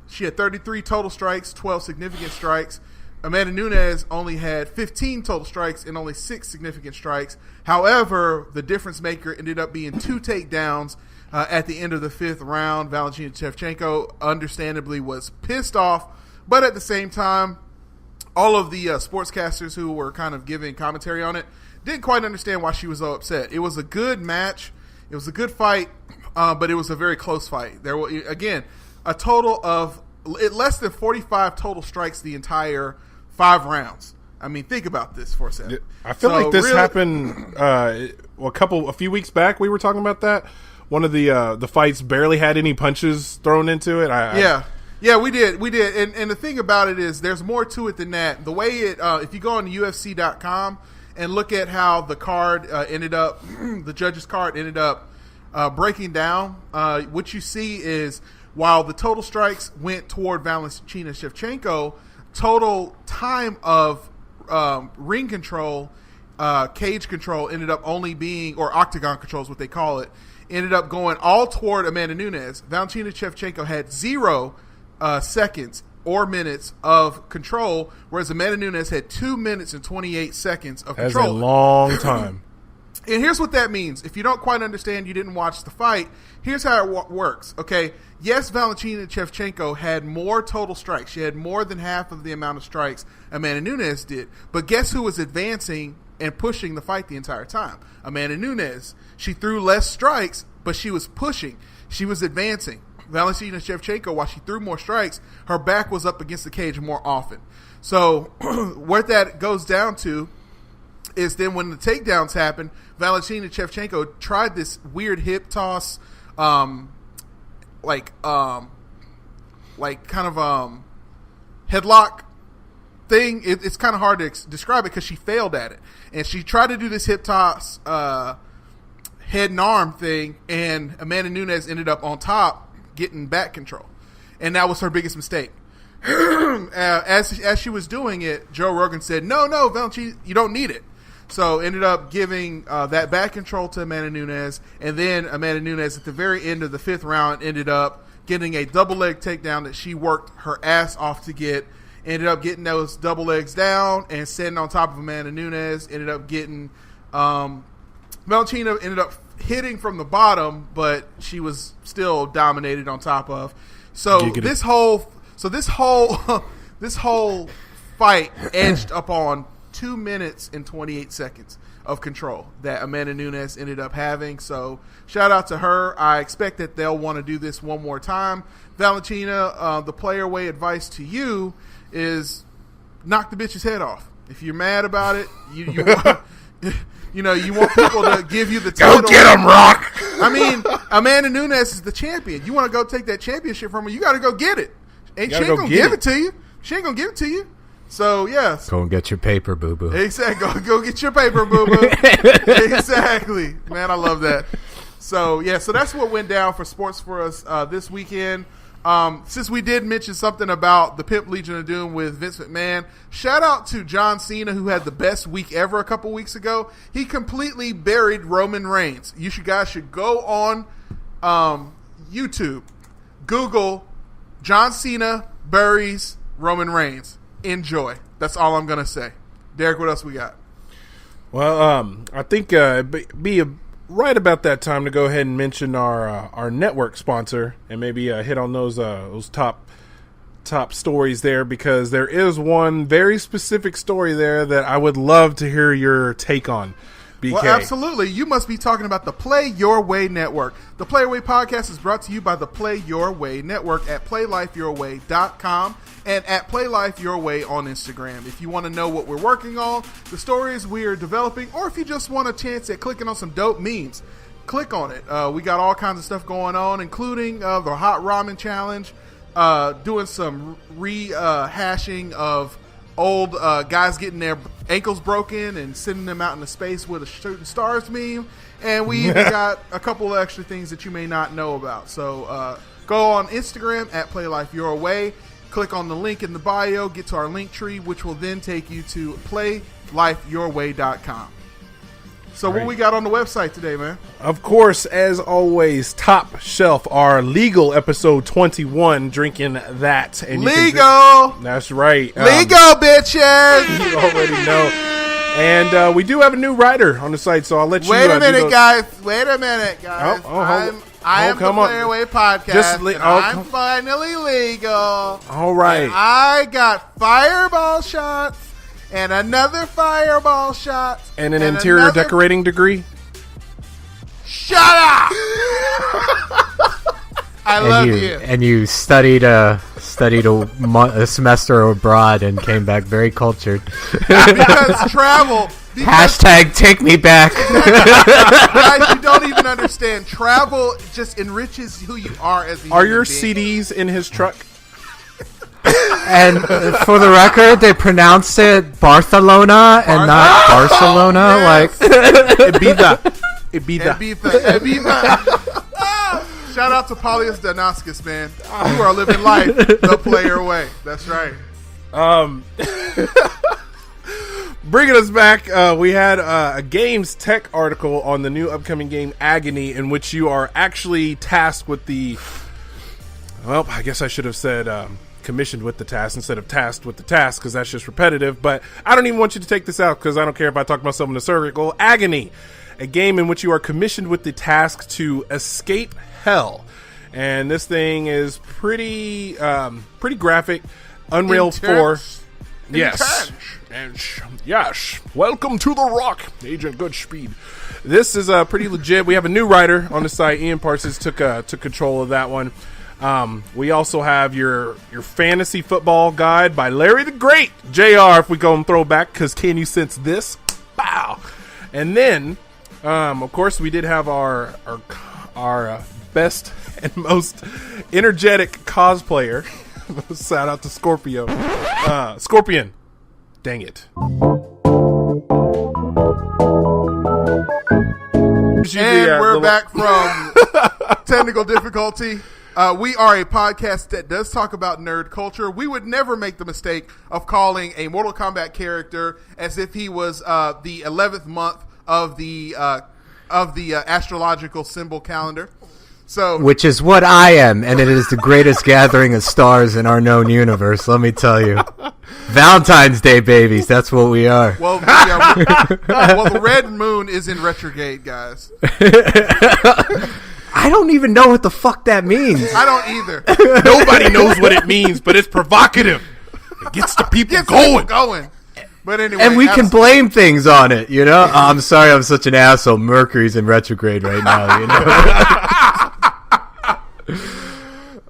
S2: She had 33 total strikes, 12 significant strikes. Amanda Nunes only had 15 total strikes and only 6 significant strikes. However, the difference maker ended up being 2 takedowns at the end of the 5th round. Valentina Shevchenko understandably was pissed off, but at the same time, all of the sportscasters who were kind of giving commentary on it didn't quite understand why she was so upset. It was a good match. It was a good fight, but it was a very close fight. There were, again, a total of less than 45 total strikes the entire 5 rounds. I mean, think about this for a second.
S3: I feel like this happened a few weeks back. We were talking about that. One of the fights barely had any punches thrown into it.
S2: Yeah, we did. And the thing about it is there's more to it than that. The way it, if you go on UFC.com and look at how the card ended up, the judges' card ended up breaking down, what you see is while the total strikes went toward Valentina Shevchenko, total time of ring control, cage control ended up only being, or octagon control is what they call it, ended up going all toward Amanda Nunes. Valentina Shevchenko had 0 seconds or minutes of control, whereas Amanda Nunes had 2 minutes and 28 seconds of control.
S3: That's a long time.
S2: And here's what that means. If you don't quite understand, you didn't watch the fight, here's how it works. Okay, yes, Valentina Shevchenko had more total strikes. She had more than half of the amount of strikes Amanda Nunes did. But guess who was advancing and pushing the fight the entire time? Amanda Nunes. She threw less strikes, but she was pushing. She was advancing. Valentina Schevchenko, while she threw more strikes, her back was up against the cage more often. So what that goes down to is then when the takedowns happened, Valentina Shevchenko tried this weird hip toss, headlock thing. It's kind of hard to describe it because she failed at it, and she tried to do this hip toss head and arm thing, and Amanda Nunes ended up on top getting back control, and that was her biggest mistake. As she was doing it, Joe Rogan said, no, Valentina, you don't need it. So ended up giving that back control to Amanda Nunes, and then Amanda Nunes at the very end of the 5th round ended up getting a double leg takedown that she worked her ass off to get. Ended up getting those double legs down and sitting on top of Amanda Nunes. Ended up getting Valentina ended up hitting from the bottom, but she was still dominated on top of. So this whole fight edged up on 2 minutes and 28 seconds of control that Amanda Nunes ended up having. So shout out to her. I expect that they'll want to do this one more time. Valentina, the player way advice to you is knock the bitch's head off. If you're mad about it, you want people to give you the title.
S3: Go get him, Rock.
S2: I mean, Amanda Nunes is the champion. You want to go take that championship from her, you got to go get it. She ain't going to give it to you. She ain't going to give it to you. So, yes.
S4: Go and get your paper, boo-boo.
S2: Exactly. Go get your paper, boo-boo. Exactly. Man, I love that. So, yeah, so that's what went down for sports for us this weekend. Since we did mention something about the Pimp Legion of Doom with Vince McMahon, shout out to John Cena, who had the best week ever a couple weeks ago. He completely buried Roman Reigns. You guys should go on YouTube, Google John Cena buries Roman Reigns. Enjoy. That's all I'm going to say. Derek, what else we got?
S3: Well, I think be right about that time to go ahead and mention our network sponsor and maybe hit on those top stories there, because there is one very specific story there that I would love to hear your take on. BK.
S2: Well, absolutely. You must be talking about the Play Your Way Network. The Play Your Way podcast is brought to you by the Play Your Way Network at PlayLifeYourWay.com and at PlayLifeYourWay on Instagram. If you want to know what we're working on, the stories we are developing, or if you just want a chance at clicking on some dope memes, click on it. We got all kinds of stuff going on, including the Hot Ramen Challenge, doing some rehashing of old guys getting their ankles broken and sending them out into space with a shooting stars meme, and we even got a couple of extra things that you may not know about. So go on Instagram at PlayLifeYourWay, click on the link in the bio, get to our link tree, which will then take you to PlayLifeYourWay.com. So what we got on the website today, man?
S3: Of course, as always, Top Shelf, our legal episode 21, drinking that. And
S2: legal!
S3: That's right.
S2: Legal, bitches!
S3: You already know. And we do have a new writer on the site, so I'll let you...
S2: Wait a minute, guys. I am the Play Your Way podcast, I'm finally legal.
S3: All right.
S2: And I got fireball shots. And another fireball shot.
S3: And an interior decorating degree.
S2: Shut up! I love you.
S4: And you studied a semester abroad and came back very cultured.
S2: Because travel.
S4: Hashtag take me back.
S2: Guys, you don't even understand. Travel just enriches who you are as a human
S3: Are your
S2: being.
S3: CDs in his truck?
S4: And for the record, they pronounced it Barcelona and not Barcelona.
S2: Yes.
S4: Like
S3: Ibiza.
S2: Shout out to Paulius Danaskis, man. You are living life the player way. That's right.
S3: Bringing us back, we had a games tech article on the new upcoming game Agony, in which you are actually tasked with the... Well, I guess I should have said... commissioned with the task instead of tasked with the task, because that's just repetitive. But I don't even want you to take this out, because I don't care if I talk myself in a circle. Agony, a game in which you are commissioned with the task to escape hell, and this thing is pretty graphic. Unreal 4. Yes. Yes. Welcome to the Rock, Agent Goodspeed. This is pretty legit. We have a new writer on the site. Ian Parsons took control of that one. We also have your fantasy football guide by Larry the Great, JR, if we go and throw back, because can you sense this? Bow. And then, of course, we did have our best and most energetic cosplayer. Shout out to Scorpio. Scorpion. Dang it.
S2: And we're back from technical difficulty. We are a podcast that does talk about nerd culture. We would never make the mistake of calling a Mortal Kombat character as if he was the 11th month of the astrological symbol calendar. So,
S4: which is what I am, and it is the greatest gathering of stars in our known universe, let me tell you. Valentine's Day babies, that's what we are.
S2: Well, the red moon is in retrograde, guys.
S4: I don't even know what the fuck that means.
S2: I don't either.
S3: Nobody knows what it means, but it's provocative. It gets the people going.
S2: But anyway,
S4: and we can blame things on it, you know? Oh, I'm sorry I'm such an asshole. Mercury's in retrograde right now, you know?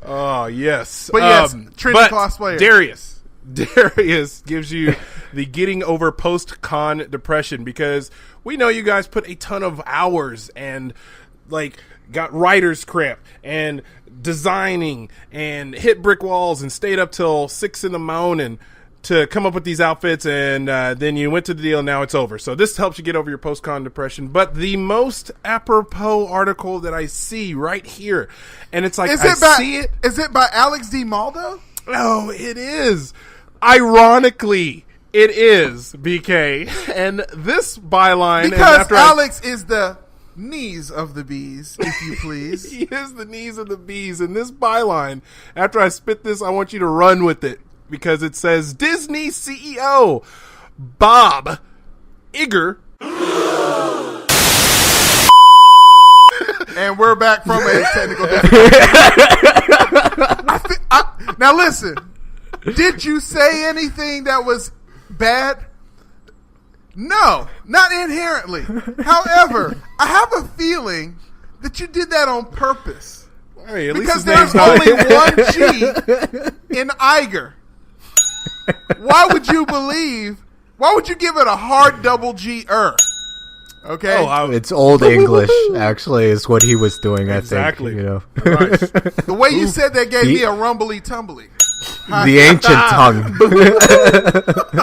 S3: Oh, yes.
S2: But yes, trendy cosplayer.
S3: Darius gives you the getting over post-con depression, because we know you guys put a ton of hours and, like, got writer's cramp and designing and hit brick walls and stayed up till 6 in the morning to come up with these outfits, and then you went to the deal and now it's over. So this helps you get over your post-con depression. But the most apropos article that I see right here, and it's like, see it.
S2: Is it by Alex D. Maldo?
S3: Oh, it is. Ironically, it is, BK. And this byline...
S2: Because Alex is the knees of the bees, if you please.
S3: He is the knees of the bees. And this byline, after I spit this, I want you to run with it. Because it says, Disney CEO Bob Iger.
S2: And we're back from a technical difficulty. Now listen, did you say anything that was bad? No, not inherently. However, I have a feeling that you did that on purpose.
S3: Hey, at
S2: because there's only one G in Iger. Why would you give it a hard double G-er? Okay.
S4: It's old English, actually, is what he was doing,
S3: exactly.
S4: I think. You know?
S2: Right. The way you said that gave me a rumbly tumbly.
S4: The ancient tongue.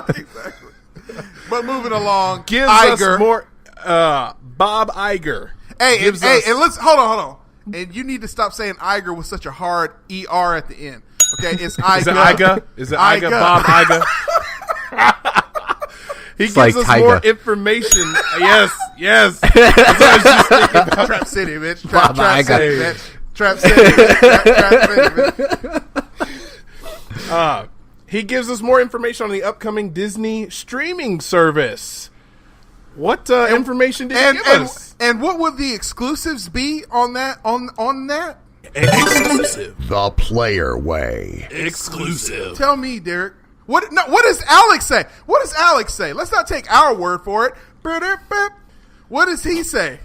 S2: Exactly. But moving along,
S3: gives
S2: Iger.
S3: Us more. Bob Iger.
S2: Hey, and let's hold on. And you need to stop saying Iger with such a hard ER at the end. Okay, it's Iger.
S3: Is it Iger? Bob Iger? He gives us more information. Yes. That's what I was just thinking about.
S2: Trap City, bitch.
S4: Trap
S2: City, bitch. Trap City, bitch.
S3: He gives us more information on the upcoming Disney streaming service. What information did he give us?
S2: And what would the exclusives be on that? On that?
S3: Exclusive.
S1: The Player Way.
S3: Exclusive.
S2: Tell me, Derek. What does Alex say? What does Alex say? Let's not take our word for it. What does he say?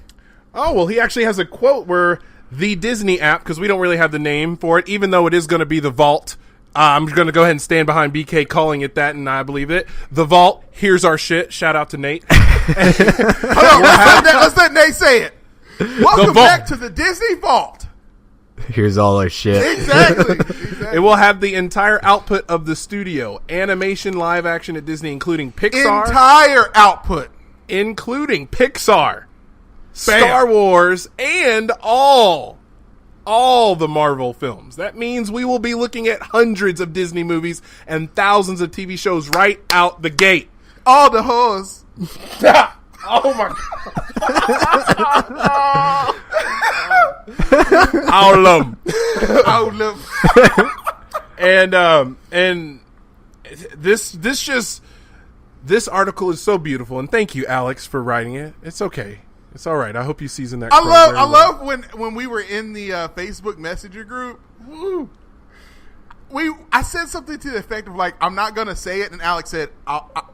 S3: Oh, well, he actually has a quote where the Disney app, because we don't really have the name for it, even though it is going to be the Vault. I'm going to go ahead and stand behind BK calling it that, and I believe it. The Vault, here's our shit. Shout out to Nate.
S2: Hold on, let's let Nate say it. Welcome back to the Disney Vault.
S4: Here's all our shit.
S2: Exactly.
S3: It will have the entire output of the studio. Animation, live action at Disney, including Pixar.
S2: Entire output.
S3: Including Pixar, Star Wars, and all the Marvel films. That means we will be looking at hundreds of Disney movies and thousands of TV shows right out the gate.
S2: All the hoes.
S3: Oh my God. And this article is so beautiful, and thank you, Alex, for writing it. It's okay. It's all right. I hope you season that.
S2: I love when we were in the Facebook Messenger group. Woo, I said something to the effect of like, I'm not gonna say it, and Alex said,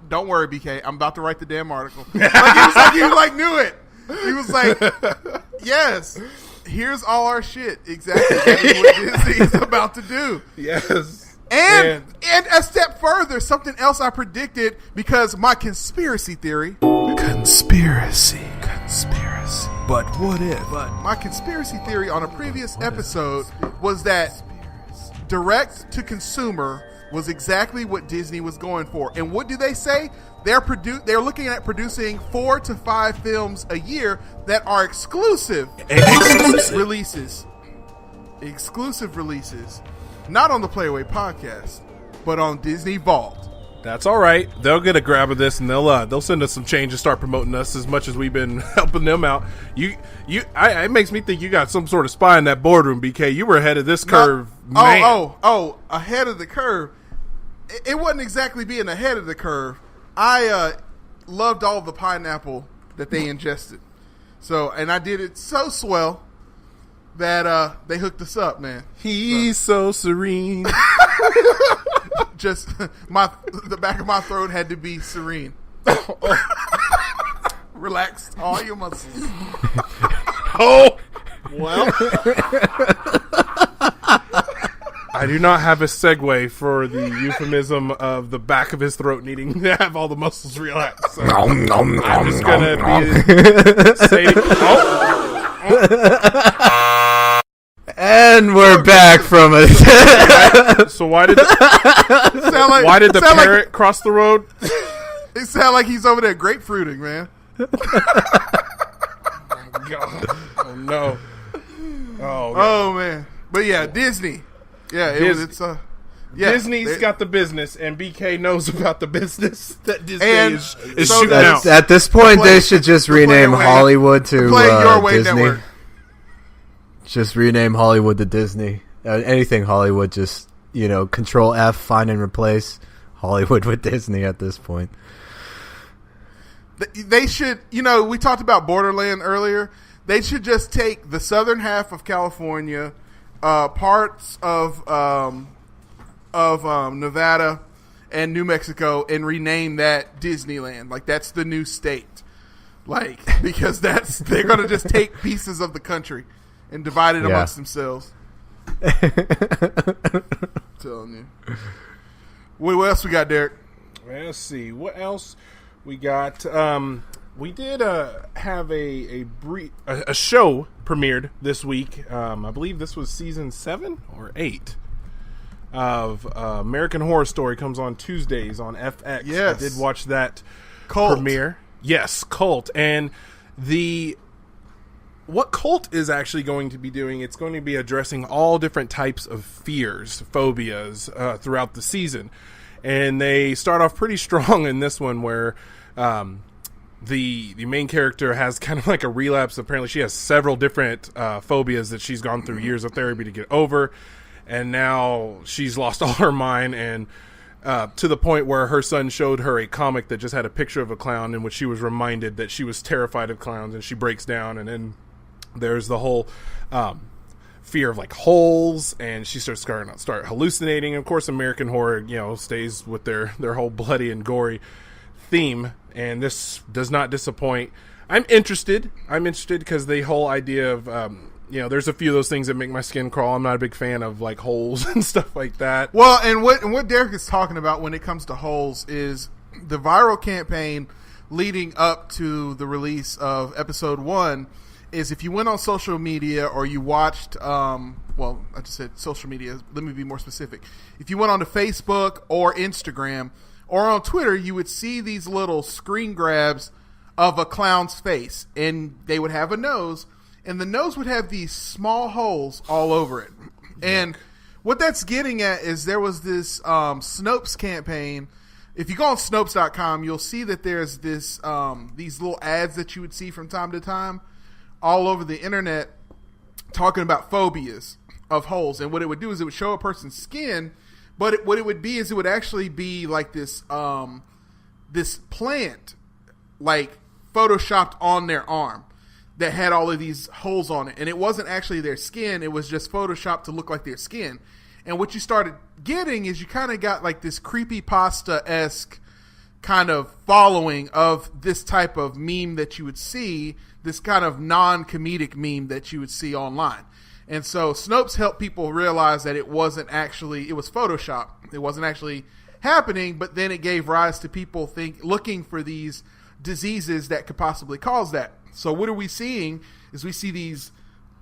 S2: "Don't worry, BK, I'm about to write the damn article." He knew it. He was like, "Yes." here's all our shit. Exactly. That is what Disney is about to do.
S3: Yes.
S2: And a step further, something else I predicted because my conspiracy theory. Conspiracy. But what if? But my conspiracy theory on a previous episode was that direct to consumer was exactly what Disney was going for. And what do they say? They're looking at producing 4 to 5 films a year that are exclusive releases. Exclusive releases. Not on the Playaway Podcast, but on Disney Vault.
S3: That's all right. They'll get a grab of this, and they'll send us some change and start promoting us as much as we've been helping them out. It makes me think you got some sort of spy in that boardroom, BK. You were ahead of this curve, man.
S2: Ahead of the curve. It wasn't exactly being ahead of the curve. I loved all the pineapple that they ingested. And I did it so swell that they hooked us up, man.
S3: He's so serene.
S2: Just the back of my throat had to be serene. Relax all your muscles.
S3: Oh, well. I do not have a segue for the euphemism of the back of his throat needing to have all the muscles relaxed. So I'm just going to be saying,
S4: And we're back from it.
S3: So why did the parrot cross the road?
S2: It sounds like he's over there grapefruiting, man.
S3: Oh, God. Oh, no.
S2: Oh, man. But yeah, Disney. Yeah,
S3: Disney's got the business, and BK knows about the business that Disney is
S2: so
S3: shooting out.
S4: At this point, they should just rename Hollywood to Disney.
S2: Network.
S4: Just rename Hollywood to Disney. Anything Hollywood, just, Control F, find and replace Hollywood with Disney at this point.
S2: They should, we talked about Borderland earlier. They should just take the southern half of California, parts of Nevada and New Mexico, and rename that Disneyland. Like, that's the new state. Like, because they're going to just take pieces of the country and divide it amongst themselves. Telling you. What else we got, Derek?
S3: Let's see. What else we got? We did have a show premiered this week. I believe this was season 7 or 8 of American Horror Story. Comes on Tuesdays on FX.
S2: Yes.
S3: I did watch that
S2: Cult.
S3: premiere. Yes, Cult. And what Cult is actually going to be doing, it's going to be addressing all different types of fears, phobias throughout the season. And they start off pretty strong in this one where the main character has kind of like a relapse. Apparently she has several different phobias that she's gone through years of therapy to get over. And now she's lost all her mind, and to the point where her son showed her a comic that just had a picture of a clown in which she was reminded that she was terrified of clowns, and she breaks down, and then there's the whole fear of like holes, and she starts hallucinating. Of course, American Horror, stays with their whole bloody and gory theme, and this does not disappoint. I'm interested because the whole idea of there's a few of those things that make my skin crawl. I'm not a big fan of like holes and stuff like that.
S2: Well, and what Derek is talking about when it comes to holes is the viral campaign leading up to the release of episode 1 is if you went on social media or you watched, I just said social media. Let me be more specific. If you went onto Facebook or Instagram or on Twitter, you would see these little screen grabs of a clown's face, and they would have a nose, and the nose would have these small holes all over it. And what that's getting at is there was this Snopes campaign. If you go on Snopes.com, you'll see that there's this these little ads that you would see from time to time all over the internet talking about phobias of holes. And what it would do is it would show a person's skin, but what it would be is it would actually be like this this plant, like photoshopped on their arm that had all of these holes on it. And it wasn't actually their skin. It was just photoshopped to look like their skin. And what you started getting is you kind of got like this creepypasta-esque kind of following of this type of meme that you would see, this kind of non-comedic meme that you would see online. And so Snopes helped people realize that it was Photoshop. It wasn't actually happening, but then it gave rise to people looking for these diseases that could possibly cause that. So what are we seeing is we see these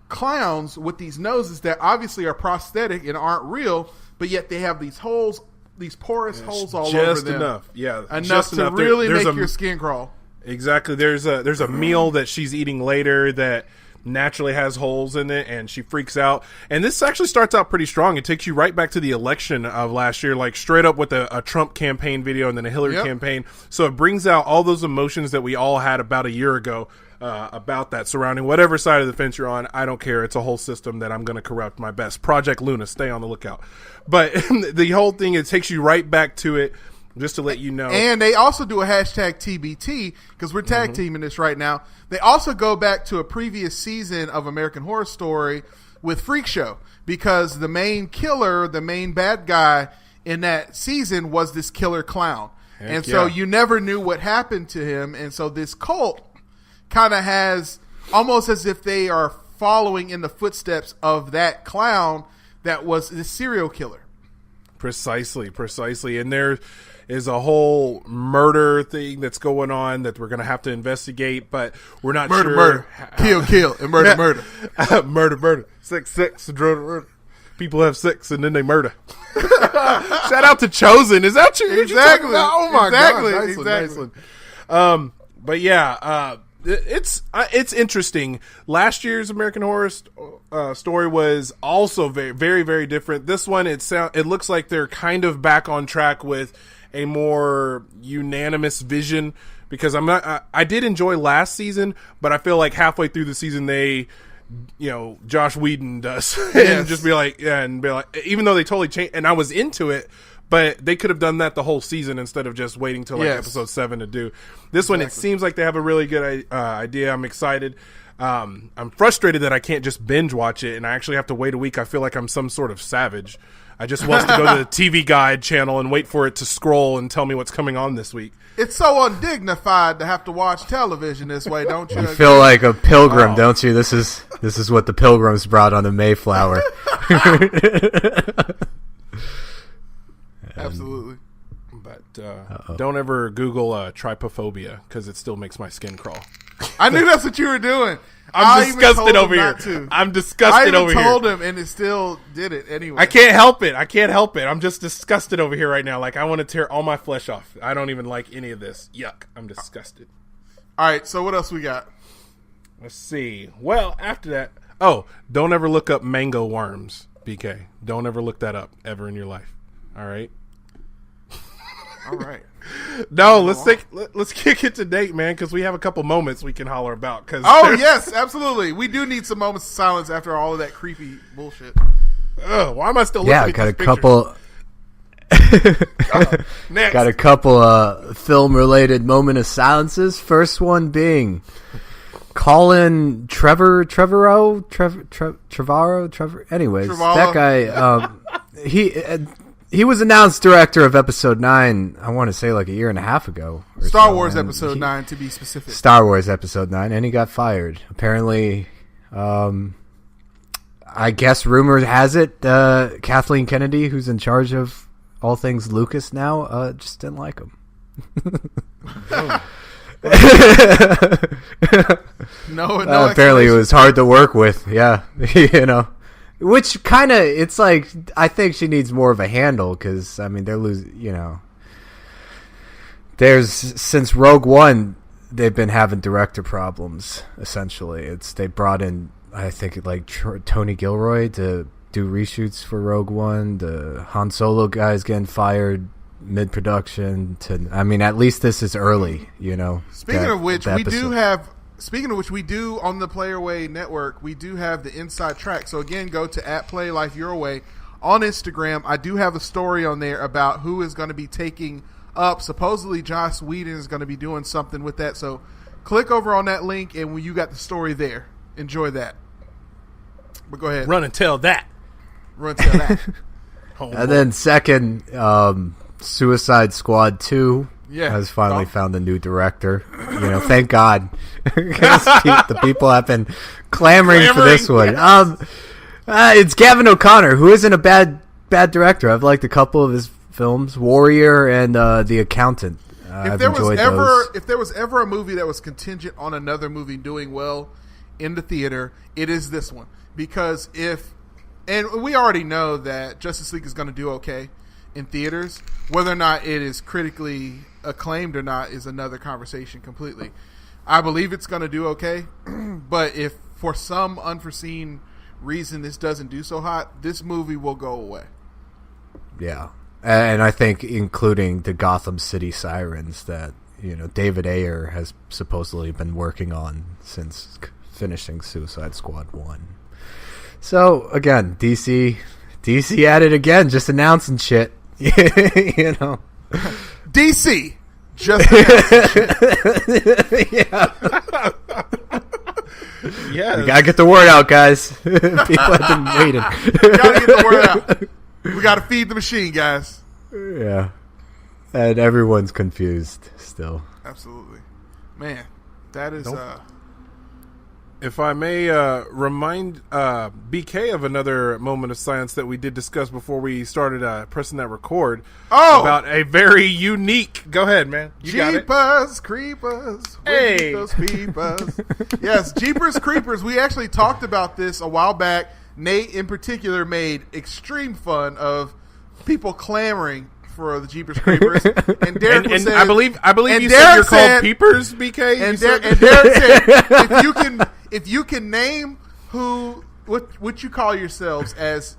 S2: clowns with these noses that obviously are prosthetic and aren't real, but yet they have these holes, these porous holes all over them.
S3: Just enough. Yeah.
S2: Enough to really make your skin crawl.
S3: Exactly. There's a meal that she's eating later that naturally has holes in it, and she freaks out. And this actually starts out pretty strong. It takes you right back to the election of last year, like straight up with a Trump campaign video and then a Hillary campaign. So it brings out all those emotions that we all had about a year ago about that, surrounding whatever side of the fence you're on. I don't care. It's a whole system that I'm going to corrupt my best. Project Luna, stay on the lookout. But the whole thing, it takes you right back to it. Just to let you know.
S2: And they also do a hashtag TBT, because we're tag teaming this right now. They also go back to a previous season of American Horror Story with Freak Show, because the main killer, the main bad guy in that season was this killer clown. So you never knew what happened to him. And so this cult kind of has, almost as if they are following in the footsteps of that clown that was the serial killer.
S3: Precisely. And there is a whole murder thing that's going on that we're going to have to investigate, but we're not sure.
S2: Murder. Kill, and murder.
S3: Murder. Sex, murder. People have sex and then they murder. Shout out to Chosen. Is that true?
S2: Exactly.
S3: Oh my God.
S2: Nice one.
S3: But yeah, it's interesting. Last year's American Horror Story was also very, very, very different. This one, it looks like they're kind of back on track with a more unanimous vision, because I did enjoy last season, but I feel like halfway through the season Josh Whedon does and just be like, even though they totally changed, and I was into it, but they could have done that the whole season instead of just waiting till episode 7 to do this one. It seems like they have a really good idea. I'm excited. I'm frustrated that I can't just binge watch it and I actually have to wait a week. I feel like I'm some sort of savage. I just want to go to the TV Guide channel and wait for it to scroll and tell me what's coming on this week.
S2: It's so undignified to have to watch television this way, don't you?
S4: You feel like a pilgrim, don't you? This is what the Pilgrims brought on the Mayflower.
S2: Absolutely.
S3: But don't ever Google trypophobia, because it still makes my skin crawl.
S2: I knew that's what you were doing.
S3: I'm disgusted over here. I'm disgusted over here.
S2: I told him, and it still did it anyway.
S3: I can't help it. I'm just disgusted over here right now. Like, I want to tear all my flesh off. I don't even like any of this. Yuck. I'm disgusted.
S2: All right, so what else we got?
S3: Let's see. Well, after that, don't ever look up mango worms, BK. Don't ever look that up ever in your life. All right?
S2: All right.
S3: No, let's kick it to Nate, man, because we have a couple moments we can holler about.
S2: Yes, absolutely. We do need some moments of silence after all of that creepy bullshit.
S3: Why am I still looking at this picture?
S4: Next. Got a couple film-related moment of silences. First one being Colin Trevorrow. Anyways, that guy. He was announced director of Episode 9, I want to say like a year and a half ago.
S2: Star Wars Episode 9, to be specific.
S4: Star Wars Episode 9, and he got fired. Apparently, I guess rumor has it, Kathleen Kennedy, who's in charge of all things Lucas now, just didn't like him. Apparently it was hard to work with, yeah, Which kind of, it's like, I think she needs more of a handle, because, I mean, they're losing, since Rogue One, they've been having director problems, essentially. They brought in, I think, like, Tony Gilroy to do reshoots for Rogue One. The Han Solo guy's getting fired mid-production. At least this is early,
S2: Speaking of which, we do on the Playerway Network, we do have the inside track. So again, go to @PlayLifeYourWay on Instagram. I do have a story on there about who is going to be taking up. Supposedly Joss Whedon is going to be doing something with that. So click over on that link, and you got the story there. Enjoy that. But go ahead.
S3: Run and tell that.
S4: And then second, Suicide Squad 2. has finally found a new director. Thank God. The people have been clamoring for this one. It's Gavin O'Connor, who isn't a bad director. I've liked a couple of his films, Warrior and The Accountant.
S2: If there was ever a movie that was contingent on another movie doing well in the theater, it is this one. Because and we already know that Justice League is going to do okay in theaters. Whether or not it is critically acclaimed or not is another conversation completely. I believe it's going to do okay, but if for some unforeseen reason this doesn't do so hot, this movie will go away.
S4: Yeah. And I think including the Gotham City Sirens that, David Ayer has supposedly been working on since finishing Suicide Squad 1. So, again, DC at it again, just announcing shit.
S2: DC! Just announcing shit.
S4: Yeah. Yeah. We gotta get the word out, guys. People have been waiting.
S2: We gotta get the word out. We gotta feed the machine, guys.
S4: Yeah. And everyone's confused still.
S2: Absolutely. Man, that is...
S3: If I may remind BK of another moment of silence that we did discuss before we started pressing that record.
S2: Oh!
S3: About a very unique... Go ahead, man. You got it.
S2: Jeepers Creepers.
S3: Hey!
S2: Those peepers. Yes, Jeepers Creepers. We actually talked about this a while back. Nate, in particular, made extreme fun of people clamoring for the Jeepers Creepers. And Derek was saying...
S3: I believe you
S2: Derek
S3: said you're called Peepers, BK?
S2: And Derek said, if you can name what you call yourselves as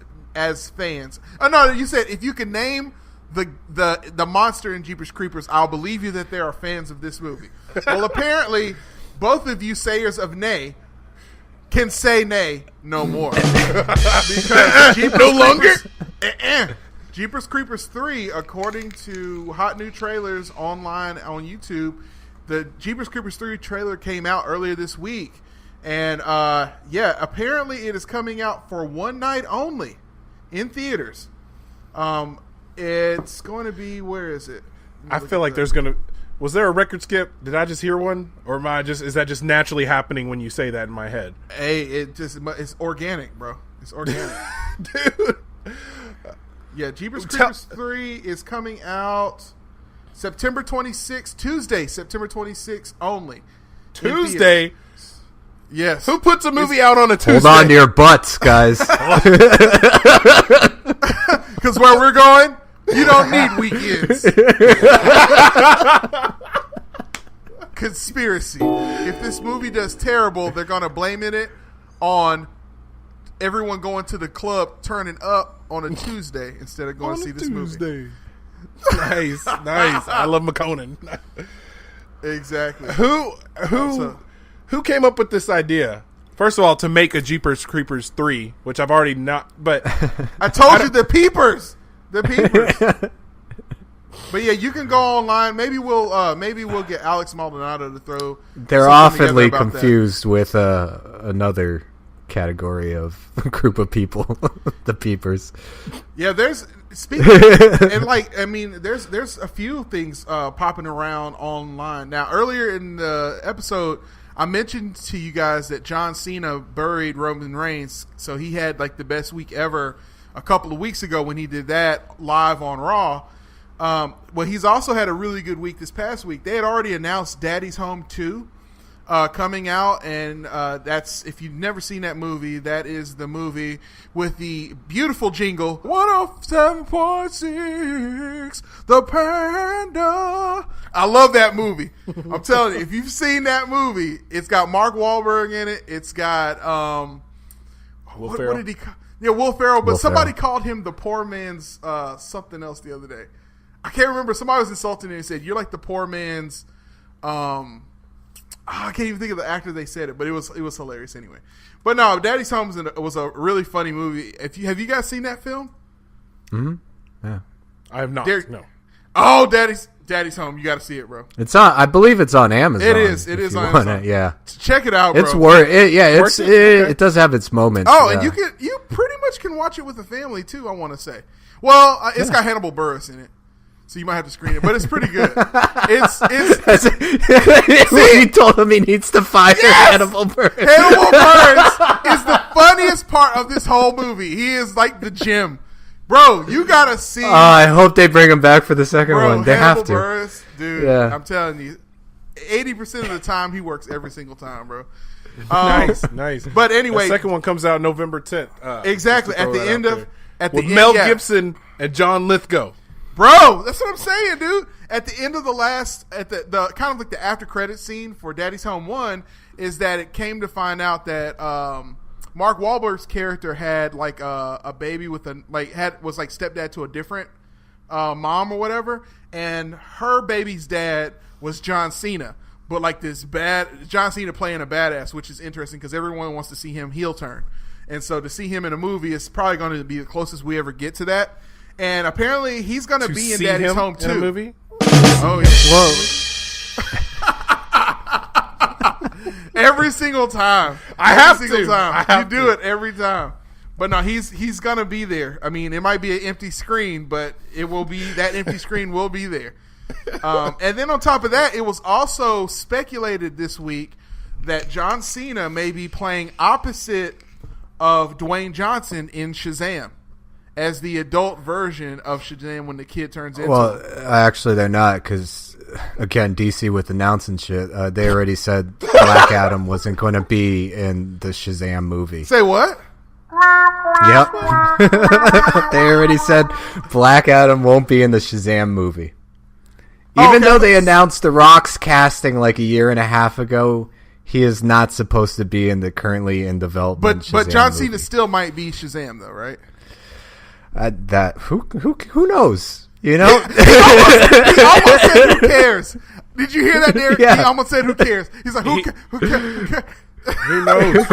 S2: fans. Oh no, you said if you can name the monster in Jeepers Creepers, I'll believe you that there are fans of this movie. Well, apparently, both of you sayers of nay can say nay no more. Because Jeepers
S3: no longer?
S2: Jeepers Creepers 3, according to hot new trailers online on YouTube, the Jeepers Creepers 3 trailer came out earlier this week. And, apparently it is coming out for one night only in theaters. It's going to be, where is it?
S3: I feel like there's going to... Was there a record skip? Did I just hear one? Or is that just naturally happening when you say that in my head?
S2: Hey, it's organic, bro. It's organic.
S3: Dude.
S2: Yeah, Jeepers Creepers 3 is coming out September 26th, Tuesday, September 26th only.
S3: Tuesday?
S2: Yes.
S3: Who puts a movie out on a Tuesday?
S4: Hold on to your butts, guys.
S2: Because where we're going, you don't need weekends. Conspiracy. If this movie does terrible, they're going to blame it on everyone going to the club turning up on a Tuesday instead of going to see this movie.
S3: Nice. I love McConan.
S2: Exactly.
S3: Who came up with this idea? First of all, to make a Jeepers Creepers 3, which I've already not... But
S2: I told you, the peepers. The peepers. But yeah, you can go online. Maybe we'll get Alex Maldonado to throw...
S4: They're oftenly confused with another category of group of people, the peepers.
S2: Yeah, there's... Speaking and there's a few things popping around online. Now, earlier in the episode, I mentioned to you guys that John Cena buried Roman Reigns, so he had like the best week ever a couple of weeks ago when he did that live on Raw. Well, he's also had a really good week this past week. They had already announced Daddy's Home 2 coming out, and that's, if you've never seen that movie, that is the movie with the beautiful jingle 107.6 The Panda. I love that movie. I'm telling you, if you've seen that movie, it's got Mark Wahlberg in it. It's got what did he call? Yeah, Will Ferrell, but somebody called him the poor man's something else the other day. I can't remember. Somebody was insulting him and said, "You're like the poor man's." I can't even think of the actor they said it, but it was hilarious anyway. But no, Daddy's Home was a really funny movie. Have you guys seen that film?
S4: Mm-hmm. Yeah,
S3: I have not. No.
S2: Oh, Daddy's Home. You got to see it, bro.
S4: It's on. I believe it's on Amazon.
S2: It is. It is on Amazon.
S4: Yeah.
S2: Check it out, bro.
S4: It's worth it. Yeah, it does have its moments.
S2: Oh, yeah. And you pretty much can watch it with the family too. I want to say. Well, it's got Hannibal Buress in it. so you might have to screen it. But it's pretty good. It's
S4: he told him he needs to fire Hannibal Buress.
S2: Hannibal Buress is the funniest part of this whole movie. He is like the gym. Bro, you gotta see.
S4: I hope they bring him back for the second one. They
S2: Hannibal
S4: have to.
S2: Buress, dude,
S4: Yeah.
S2: I'm telling you, 80% of the time he works every single time, bro.
S3: Nice.
S2: But anyway,
S3: the second one comes out November 10th.
S2: Exactly at the end of
S3: with Mel Gibson and John Lithgow.
S2: Bro, that's what I'm saying, dude. At the end of the the kind of like the after credit scene for Daddy's Home 1 is that it came to find out that Mark Wahlberg's character had like a baby with was like stepdad to a different mom or whatever, and her baby's dad was John Cena, but like this John Cena playing a badass, which is interesting because everyone wants to see him heel turn, and so to see him in a movie is probably going to be the closest we ever get to that. And apparently he's going to be in Daddy's Home too.
S3: In a movie?
S2: Oh yeah. Whoa. Every single time. You do it every time. But no, he's going to be there. I mean, it might be an empty screen, but that empty screen will be there. And then on top of that, it was also speculated this week that John Cena may be playing opposite of Dwayne Johnson in Shazam as the adult version of Shazam when the kid turns into him.
S4: Actually, they're not, because, again, DC with announcing shit, they already said Black Adam wasn't going to be in the Shazam movie.
S2: Say what?
S4: Yep. They already said Black Adam won't be in the Shazam movie. Even though they announced The Rock's casting like a year and a half ago, he is not supposed to be in the currently in development
S2: But John
S4: movie.
S2: Cena still might be Shazam, though, right?
S4: Who knows? You know,
S2: he almost said, "Who cares?" Did you hear that, Derek?
S4: Yeah.
S2: He almost said, "Who cares?" He's like, "Who cares?"
S3: Who knows?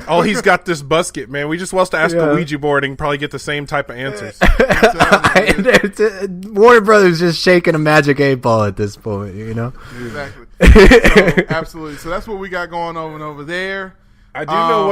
S3: All he's got this busket, man. We just supposed to ask the Ouija board and probably get the same type of answers.
S4: Warner Brothers just shaking a magic 8-ball at this point, you know.
S2: Exactly. So, absolutely. So that's what we got going on over there.
S3: I do know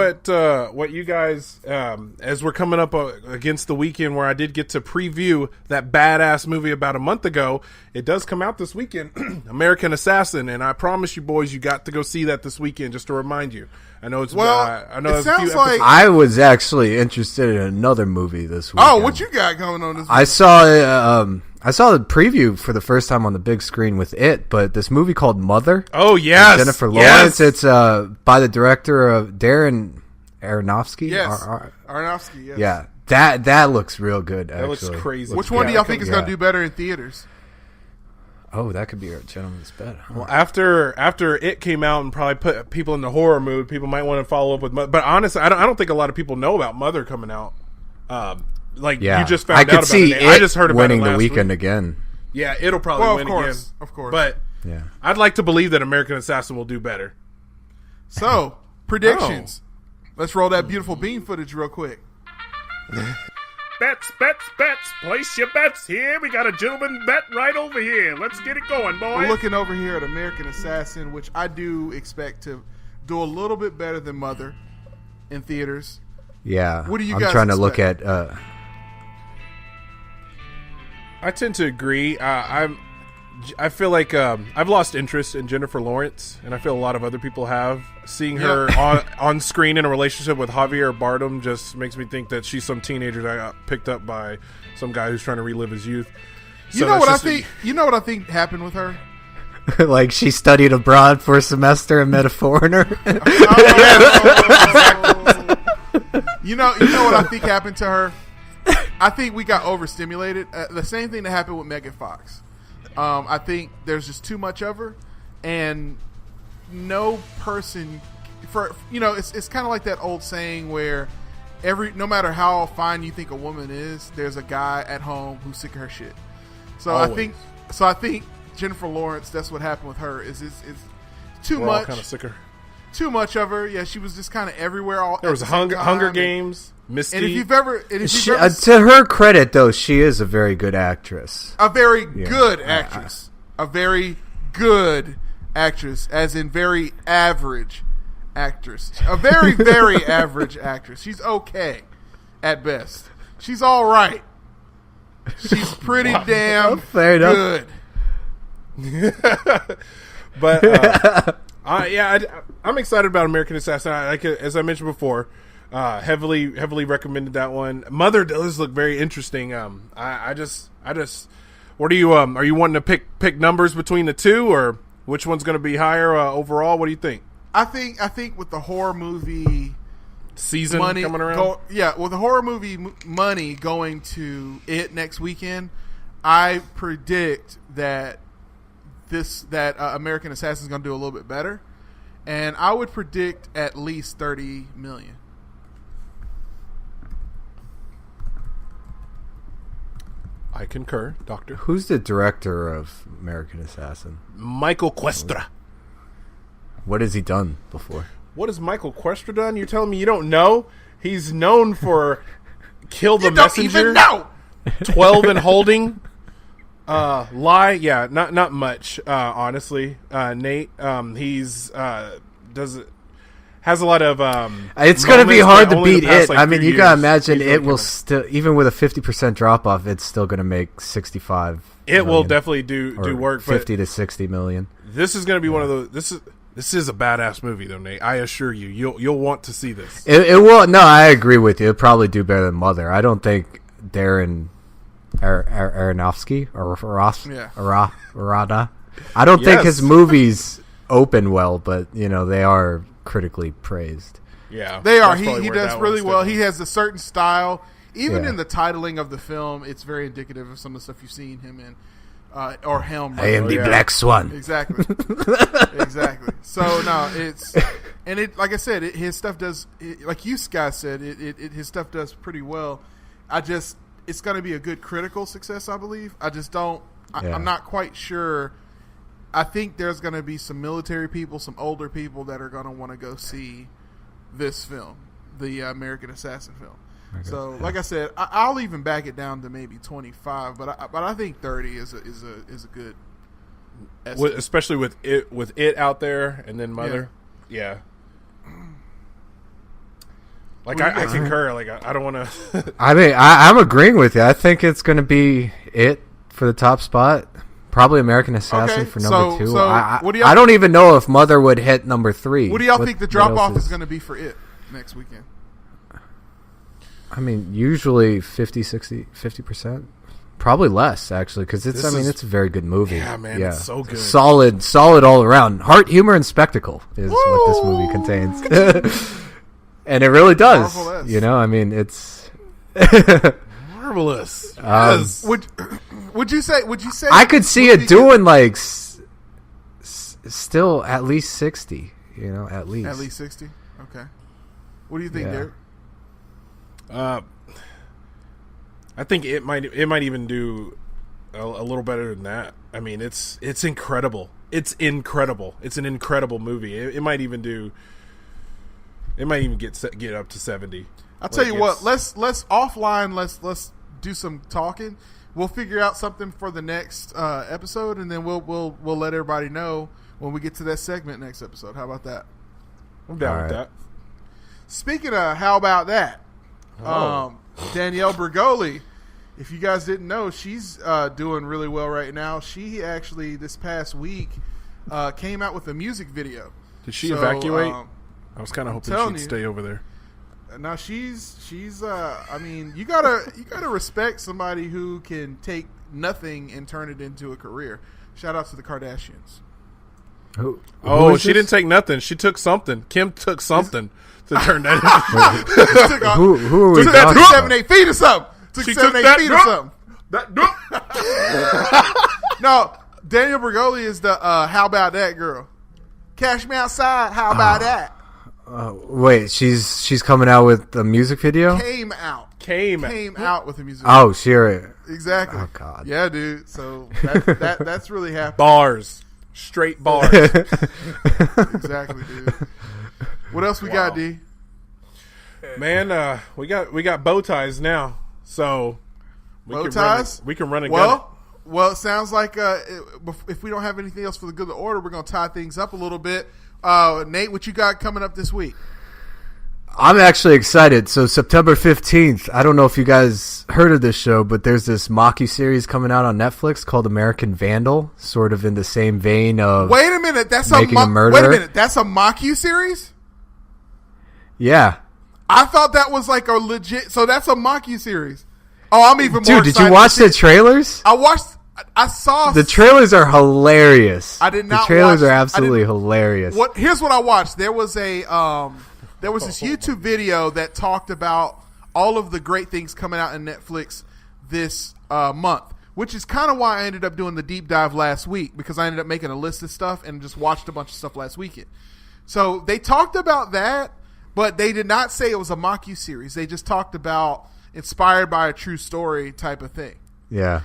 S3: what you guys, as we're coming up against the weekend where I did get to preview that badass movie about a month ago. It does come out this weekend, American Assassin, and I promise you boys, you got to go see that this weekend. Just to remind you, I know it's
S2: I know it sounds like
S4: I was actually interested in another movie this weekend.
S2: Oh, what you got going on this weekend?
S4: I saw the preview for the first time on the big screen with it, but this movie called Mother.
S3: Oh, yes.
S4: Jennifer Lawrence. It's by the director of Darren Aronofsky.
S2: Yes. Aronofsky, yes.
S4: Yeah. That looks real good, actually.
S3: That looks crazy.
S2: Which one do y'all think is going to do better in theaters?
S4: Oh, that could be a gentleman's bet. Huh?
S3: Well, after it came out and probably put people in the horror mood, people might want to follow up with Mother. But honestly, I don't think a lot of people know about Mother coming out. You just found out about it. I just heard about
S4: winning
S3: it last
S4: the weekend
S3: week.
S4: again.
S3: Yeah, it'll probably win again.
S2: Of course.
S3: But
S4: yeah,
S3: I'd like to believe that American Assassin will do better.
S2: So, predictions. Let's roll that beautiful bean footage real quick.
S10: Bets. Place your bets here. We got a gentleman bet right over here. Let's get it going, boys.
S2: We're looking over here at American Assassin, which I do expect to do a little bit better than Mother in theaters.
S4: Yeah.
S2: What do you
S4: I'm
S2: guys
S4: trying to
S2: expect?
S4: look at...
S3: I tend to agree. I feel like I've lost interest in Jennifer Lawrence, and I feel a lot of other people have. Seeing her on screen in a relationship with Javier Bardem just makes me think that she's some teenager that got picked up by some guy who's trying to relive his youth.
S2: You know what I think? You know what I think happened with her?
S4: like she studied abroad for a semester and met a foreigner.
S2: You know what I think happened to her? I think we got overstimulated. The same thing that happened with Megan Fox. I think there's just too much of her, and no person, it's kind of like that old saying where no matter how fine you think a woman is, there's a guy at home who's sick of her shit. So
S3: Always.
S2: I think Jennifer Lawrence, that's what happened with her. Is too
S3: We're
S2: much.
S3: all kind of sick of her.
S2: Too much of her. Yeah, she was just kind of everywhere.
S3: There was Hunger Games, Misty.
S2: And if you've ever,
S4: to her credit, though, she is a very good actress.
S2: A very good actress. A very good actress, as in very average actress. A very, very average actress. She's okay at best. She's all right She's pretty damn
S4: Fair enough.
S2: good.
S3: But I'm excited about American Assassin. As I mentioned before, heavily recommended that one. Mother does look very interesting. I just what are you are you wanting to pick numbers between the two, or which one's going to be higher overall? What do you think?
S2: I think with the horror movie
S3: season
S2: money
S3: coming around,
S2: with the horror movie money going to it next weekend, I predict that American Assassin is going to do a little bit better, and I would predict at least $30 million.
S3: I concur, Doctor.
S4: Who's the director of American Assassin?
S3: Michael Questra.
S4: What has he done before?
S3: What has Michael Questra done? You're telling me you don't know? He's known for Kill the
S2: You don't
S3: Messenger.
S2: even know.
S3: 12 and Holding. Lie. Yeah, not much. Honestly, Nate. He's has a lot of.
S4: It's going to be hard to beat it.
S3: Like,
S4: I mean, you got to imagine
S3: really
S4: it will still, even with a 50% drop off, it's still going to make 65.
S3: It will definitely do work.
S4: 50 to 60 million.
S3: This is going to be one of those. This is a badass movie, though, Nate. I assure you, you'll want to see this.
S4: It will. No, I agree with you. It'll probably do better than Mother. I don't think Darren Aronofsky or Arada. I don't think his movies open well, but they are critically praised.
S3: Yeah,
S2: they are. He does really well. He has a certain style. Even in the titling of the film, it's very indicative of some of the stuff you've seen him in. Or Helm.
S4: I am the Black Swan.
S2: Exactly. Exactly. So no, it's like I said, his stuff does. Like you guys said, his stuff does pretty well. It's going to be a good critical success, I believe. I just don't. I'm not quite sure. I think there's going to be some military people, some older people that are going to want to go see this film, the American Assassin film. So, like I said, I'll even back it down to maybe 25, but I think 30 is a good estimate.
S3: Especially with it out there, and then Mother, yeah. Like I concur. Like I don't want to.
S4: I mean, I'm agreeing with you. I think it's going to be it for the top spot. Probably American Assassin for number 2.
S2: So
S4: I don't even know if Mother would hit number 3.
S2: What do y'all think the drop off is going to be for it next weekend?
S4: I mean, usually 50%. Probably less, actually, because it's a very good movie.
S3: Yeah, man, it's so good.
S4: Solid all around. Heart, humor, and spectacle is what this movie contains. And it really does. Marvelous. I mean, it's
S3: marvelous. Yes.
S2: Would you say
S4: I could see it doing like still at least 60, at least.
S2: At least 60? Okay. What do you think, Derek?
S3: I think it might even do a little better than that. I mean, it's incredible. It's incredible. It's an incredible movie. It might even get up to 70.
S2: I'll tell you what. Let's offline. Let's do some talking. We'll figure out something for the next episode, and then we'll let everybody know when we get to that segment next episode. How about that?
S3: I'm down with that.
S2: Speaking of how about that. Danielle Bergoli, if you guys didn't know, she's doing really well right now. She actually this past week came out with a music video.
S3: Did she evacuate? I was kind of hoping she'd stay over there.
S2: Now she's I mean, you gotta respect somebody who can take nothing and turn it into a career. Shout out to the Kardashians.
S3: She didn't take nothing. She took something. Kim took something to turn that into.
S4: Who are we
S2: took
S4: talking
S2: 7-8 feet or something. Took 7-8 feet or something. No, Danielle Bergoli is the How About That girl. Cash me outside. How about that?
S4: Wait, she's coming out with a music video?
S2: Came out with a music video.
S4: Oh, sure.
S2: Exactly.
S4: Oh, God.
S2: Yeah, dude. So that's really happening.
S3: Bars. Straight bars.
S2: Exactly, dude. What else we got, D?
S3: Man, we got bow ties now. So
S2: bow ties?
S3: We can run and gun it.
S2: Well, it sounds like if we don't have anything else for the good of the order, we're going to tie things up a little bit. Nate, what you got coming up this week?
S4: I'm actually excited. So September 15th, I don't know if you guys heard of this show, but there's this mockuseries coming out on Netflix called American Vandal, sort of in the same vein of
S2: Wait a minute, that's
S4: making a murder.
S2: Wait a minute, that's a mockuseries?
S4: Yeah.
S2: I thought that was like a legit. So that's a mockuseries. Oh, I'm even more
S4: Dude, did
S2: excited.
S4: you watch the trailers?
S2: I saw
S4: the trailers are hilarious.
S2: I did not.
S4: The trailers
S2: watch,
S4: are absolutely hilarious.
S2: Here's what I watched. There was this YouTube video that talked about all of the great things coming out in Netflix this month, which is kind of why I ended up doing the deep dive last week, because I ended up making a list of stuff and just watched a bunch of stuff last weekend. So they talked about that, but they did not say it was a mockuseries. They just talked about inspired by a true story type of thing.
S4: Yeah.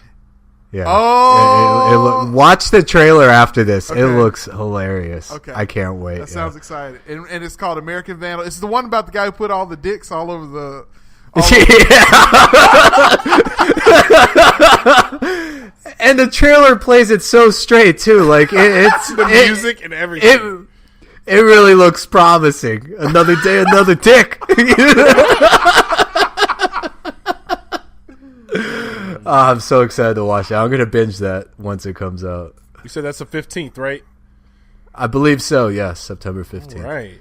S4: Yeah.
S2: Oh,
S4: watch the trailer after this.
S2: Okay.
S4: It looks hilarious.
S2: Okay,
S4: I can't wait.
S2: That sounds exciting. And it's called American Vandal. It's the one about the guy who put all the dicks all over the.
S4: And the trailer plays it so straight too. Like it's
S3: the music and everything.
S4: It really looks promising. Another day, another dick. I'm so excited to watch it. I'm going to binge that once it comes out.
S3: You said that's the 15th, right?
S4: I believe so, yes. September 15th.
S3: All right.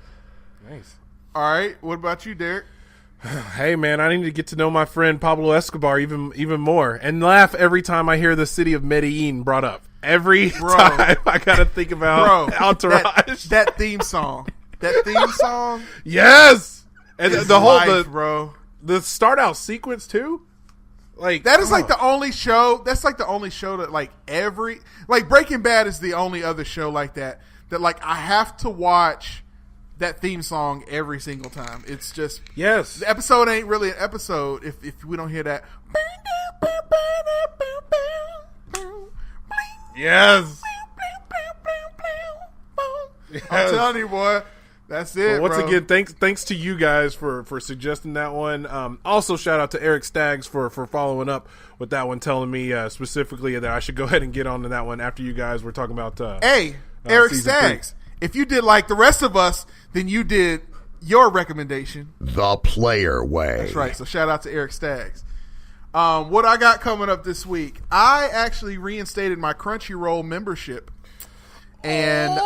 S3: Nice.
S2: All right. What about you, Derek?
S3: Hey, man, I need to get to know my friend Pablo Escobar even more and laugh every time I hear the city of Medellin brought up. Every time I got to think about Entourage.
S2: That theme song. That theme song.
S3: Yes. And the whole,
S2: bro.
S3: The start out sequence, too. Like
S2: that is like the only show. That's like the only show that like Breaking Bad is the only other show like that like I have to watch that theme song every single time. It's just
S3: yes.
S2: The episode ain't really an episode if we don't hear that.
S3: Yes.
S2: I'm telling you, boy. That's it.
S3: Well, once
S2: bro.
S3: again, thanks to you guys for suggesting that one. Also, shout out to Eric Staggs for following up with that one, telling me specifically that I should go ahead and get onto that one after you guys were talking about.
S2: Eric Staggs, if you did like the rest of us, then you did your recommendation,
S1: The Player Way.
S2: That's right. So shout out to Eric Staggs. What I got coming up this week? I actually reinstated my Crunchyroll membership, and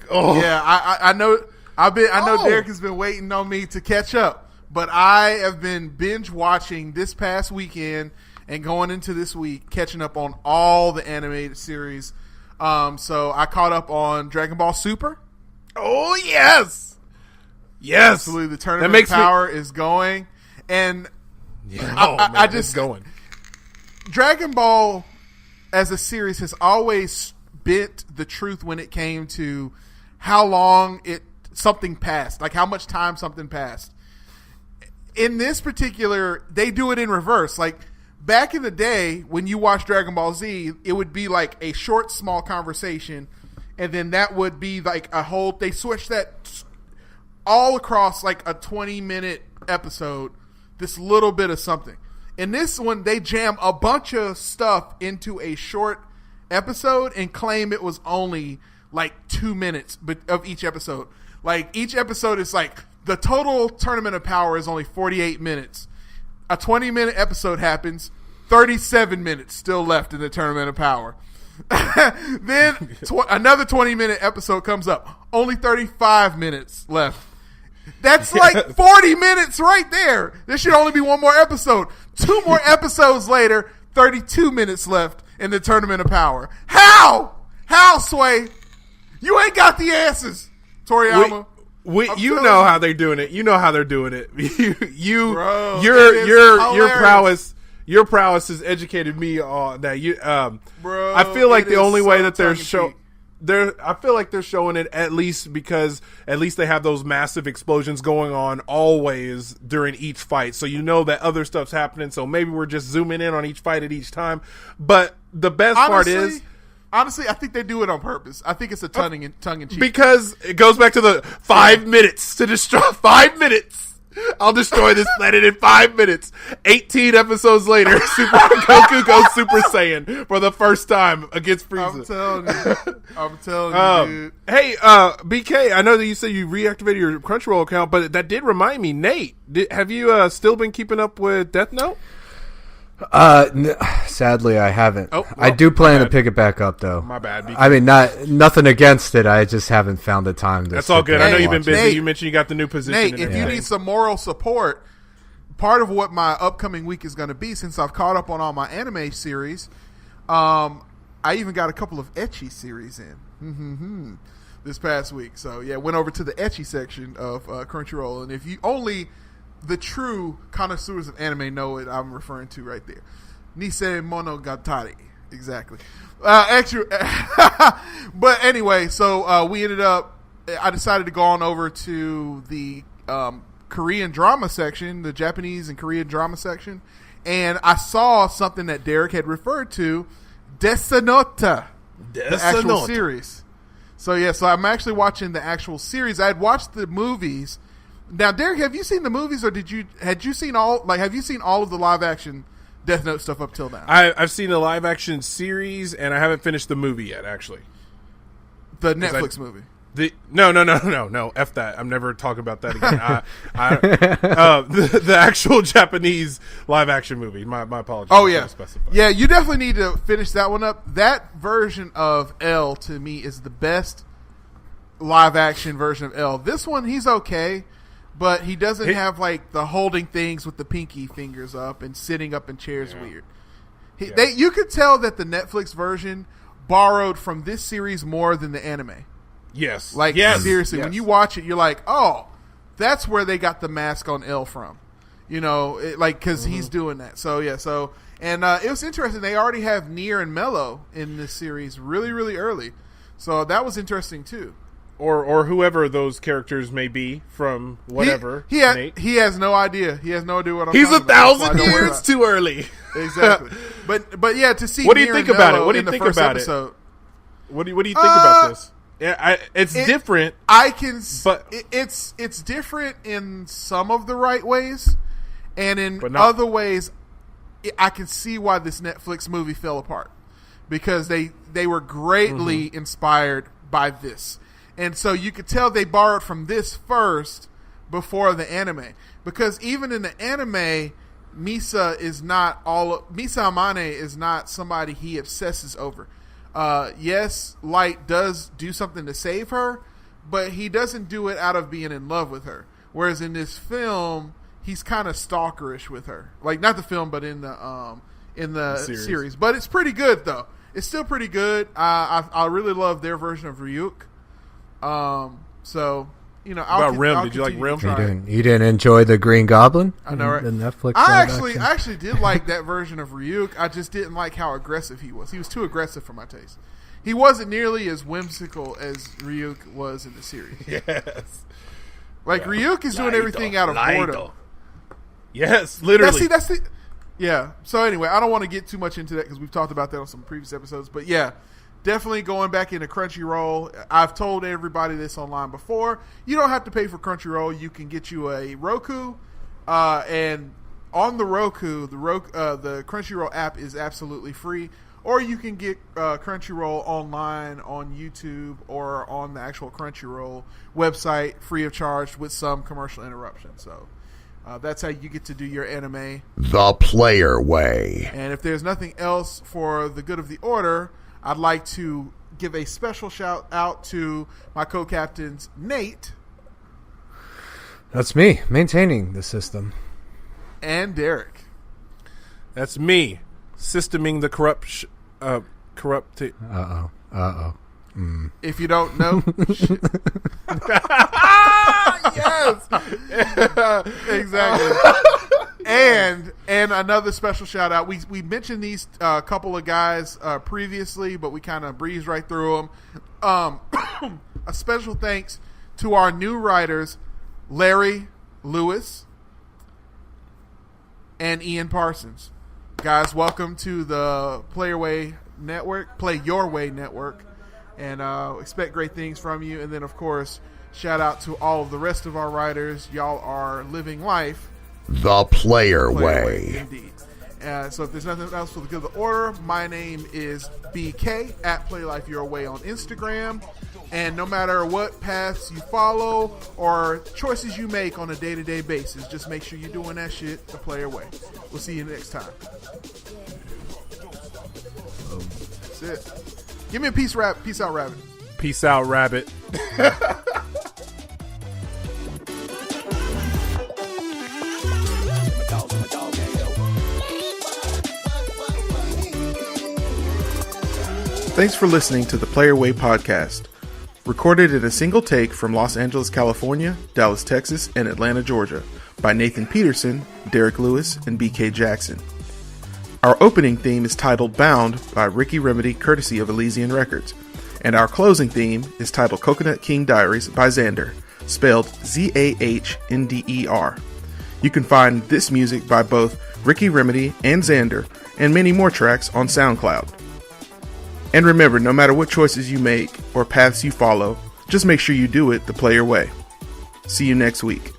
S2: yeah, I know. I know Derek has been waiting on me to catch up, but I have been binge watching this past weekend and going into this week, catching up on all the animated series. So I caught up on Dragon Ball Super.
S3: Oh yes, yes.
S2: Absolutely, the Tournament of Power is going, and I just
S3: going.
S2: Dragon Ball as a series has always bent the truth when it came to how long something passed, like how much time something passed. In this particular, they do it in reverse. Like back in the day when you watched Dragon Ball Z, it would be like a short, small conversation, and then that would be like a whole. They switched that all across like a 20-minute episode. This little bit of something. In this one, they jam a bunch of stuff into a short episode and claim it was only like 2 minutes of each episode. Like each episode is like the total Tournament of Power is only 48 minutes. A 20-minute episode happens, 37 minutes still left in the Tournament of Power. Then another 20-minute episode comes up, only 35 minutes left. That's like 40 minutes right there. There should only be one more episode. 2 more episodes later, 32 minutes left in the Tournament of Power. How, Sway? You ain't got the answers, Toriyama.
S3: You know how they're doing it. You know how they're doing it.
S2: Bro,
S3: your prowess has educated me on that.
S2: Bro,
S3: I feel like the only way that I feel like they're showing it at least because at least they have those massive explosions going on always during each fight. So you know that other stuff's happening. So maybe we're just zooming in on each fight at each time. But the best part is.
S2: Honestly, I think they do it on purpose. I think it's a tongue in cheek.
S3: Because it goes back to the 5 minutes to destroy 5 minutes. I'll destroy this planet in 5 minutes. 18 episodes later, Goku goes Super Saiyan for the first time against Frieza.
S2: I'm telling you, dude.
S3: Hey, BK, I know that you said you reactivated your Crunchyroll account, but that did remind me, Nate, have you still been keeping up with Death Note?
S4: Sadly, I haven't.
S3: Oh, well,
S4: I do plan to pick it back up, though.
S3: My bad. BK.
S4: I mean, nothing against it. I just haven't found the time to.
S3: That's all good. I know you've been busy.
S2: Nate,
S3: you mentioned you got the new position.
S2: Nate, if you need some moral support, part of what my upcoming week is going to be, since I've caught up on all my anime series, I even got a couple of ecchi series in this past week. So yeah, went over to the ecchi section of Crunchyroll, and if you only the true connoisseurs of anime know what I'm referring to right there. Nisei Monogatari. Exactly. Actually, but anyway, so we ended up, I decided to go on over to the Korean drama section, the Japanese and Korean drama section, and I saw something that Derek had referred to, Death Note, the actual series. So yeah, so I'm actually watching the actual series. I had watched the movies. Now, Derek, have you seen the movies, or have you seen all of the live action Death Note stuff up till now?
S3: I've seen the live action series, and I haven't finished the movie yet. Actually,
S2: the Netflix movie.
S3: No. F that. I'm never talking about that again. The actual Japanese live action movie. My apologies.
S2: Oh yeah, yeah. You definitely need to finish that one up. That version of L to me is the best live action version of L. This one, he's okay. But he doesn't have, like, the holding things with the pinky fingers up and sitting up in chairs weird. You could tell that the Netflix version borrowed from this series more than the anime.
S3: Yes.
S2: Like, seriously, when you watch it, you're like, oh, that's where they got the mask on L from. You know, because he's doing that. So, yeah, and it was interesting. They already have Nier and Mello in this series really, really early. So that was interesting, too.
S3: Or whoever those characters may be from whatever.
S2: He has no idea. He has no idea what I'm
S3: He's
S2: talking about.
S3: 1,000 years too early.
S2: Exactly. But yeah, to see.
S3: What do you think about it? What do you think about
S2: it?
S3: What do you think about this? Yeah, it's different.
S2: It's different in some of the right ways, and in other ways, I can see why this Netflix movie fell apart, because they were greatly inspired by this. And so you could tell they borrowed from this first before the anime. Because even in the anime, Misa Amane is not somebody he obsesses over. Yes, Light does do something to save her, but he doesn't do it out of being in love with her. Whereas in this film, he's kind of stalkerish with her. Like, not the film, but in the series. But it's pretty good, though. It's still pretty good. I really love their version of Ryuk. So, you know,
S3: Did you like Rim?
S4: You didn't enjoy the Green Goblin?
S2: I know, right?
S4: The Netflix.
S2: I actually did like that version of Ryuk. I just didn't like how aggressive he was. He was too aggressive for my taste. He wasn't nearly as whimsical as Ryuk was in the series.
S3: Yes.
S2: Like, Ryuk is doing everything out of boredom.
S3: Yes, literally.
S2: Yeah. So anyway, I don't want to get too much into that because we've talked about that on some previous episodes. But yeah, definitely going back into Crunchyroll. I've told everybody this online before. You don't have to pay for Crunchyroll. You can get you a Roku, and on the Roku, the Crunchyroll app is absolutely free. Or you can get Crunchyroll online on YouTube or on the actual Crunchyroll website free of charge with some commercial interruption. So that's how you get to do your anime
S1: the player way.
S2: And if there's nothing else for the good of the order, I'd like to give a special shout out to my co-captains, Nate.
S4: That's me, maintaining the system.
S2: And Derek.
S3: That's me, systeming the corrupt.
S2: If you don't know, yes, exactly. And another special shout out. We mentioned these couple of guys previously, but we kind of breezed right through them. A special thanks to our new writers, Larry Lewis and Ian Parsons. Guys, welcome to the Play Your Way Network, and expect great things from you. And then, of course, Shout out to all of the rest of our writers. Y'all are living life
S1: the player way.
S2: Indeed. So if there's nothing else for the good of the order, my name is BK at Play Life Your Way on Instagram. And no matter what paths you follow or choices you make on a day-to-day basis, just make sure you're doing that shit the player way. We'll see you next time. That's it. Give me a peace out, Rabbit.
S3: Peace out, Rabbit.
S2: Thanks for listening to the Player Way podcast. Recorded in a single take from Los Angeles, California, Dallas, Texas, and Atlanta, Georgia, by Nathan Petersen, Derreck Lewis, and BK Jackson. Our opening theme is titled Bound by Ricky Remedy, courtesy of Elysian Records, and our closing theme is titled Coconut King Diaries by Xander, spelled Zahnder. You can find this music by both Ricky Remedy and Xander, and many more tracks on SoundCloud. And remember, no matter what choices you make or paths you follow, just make sure you do it the player way. See you next week.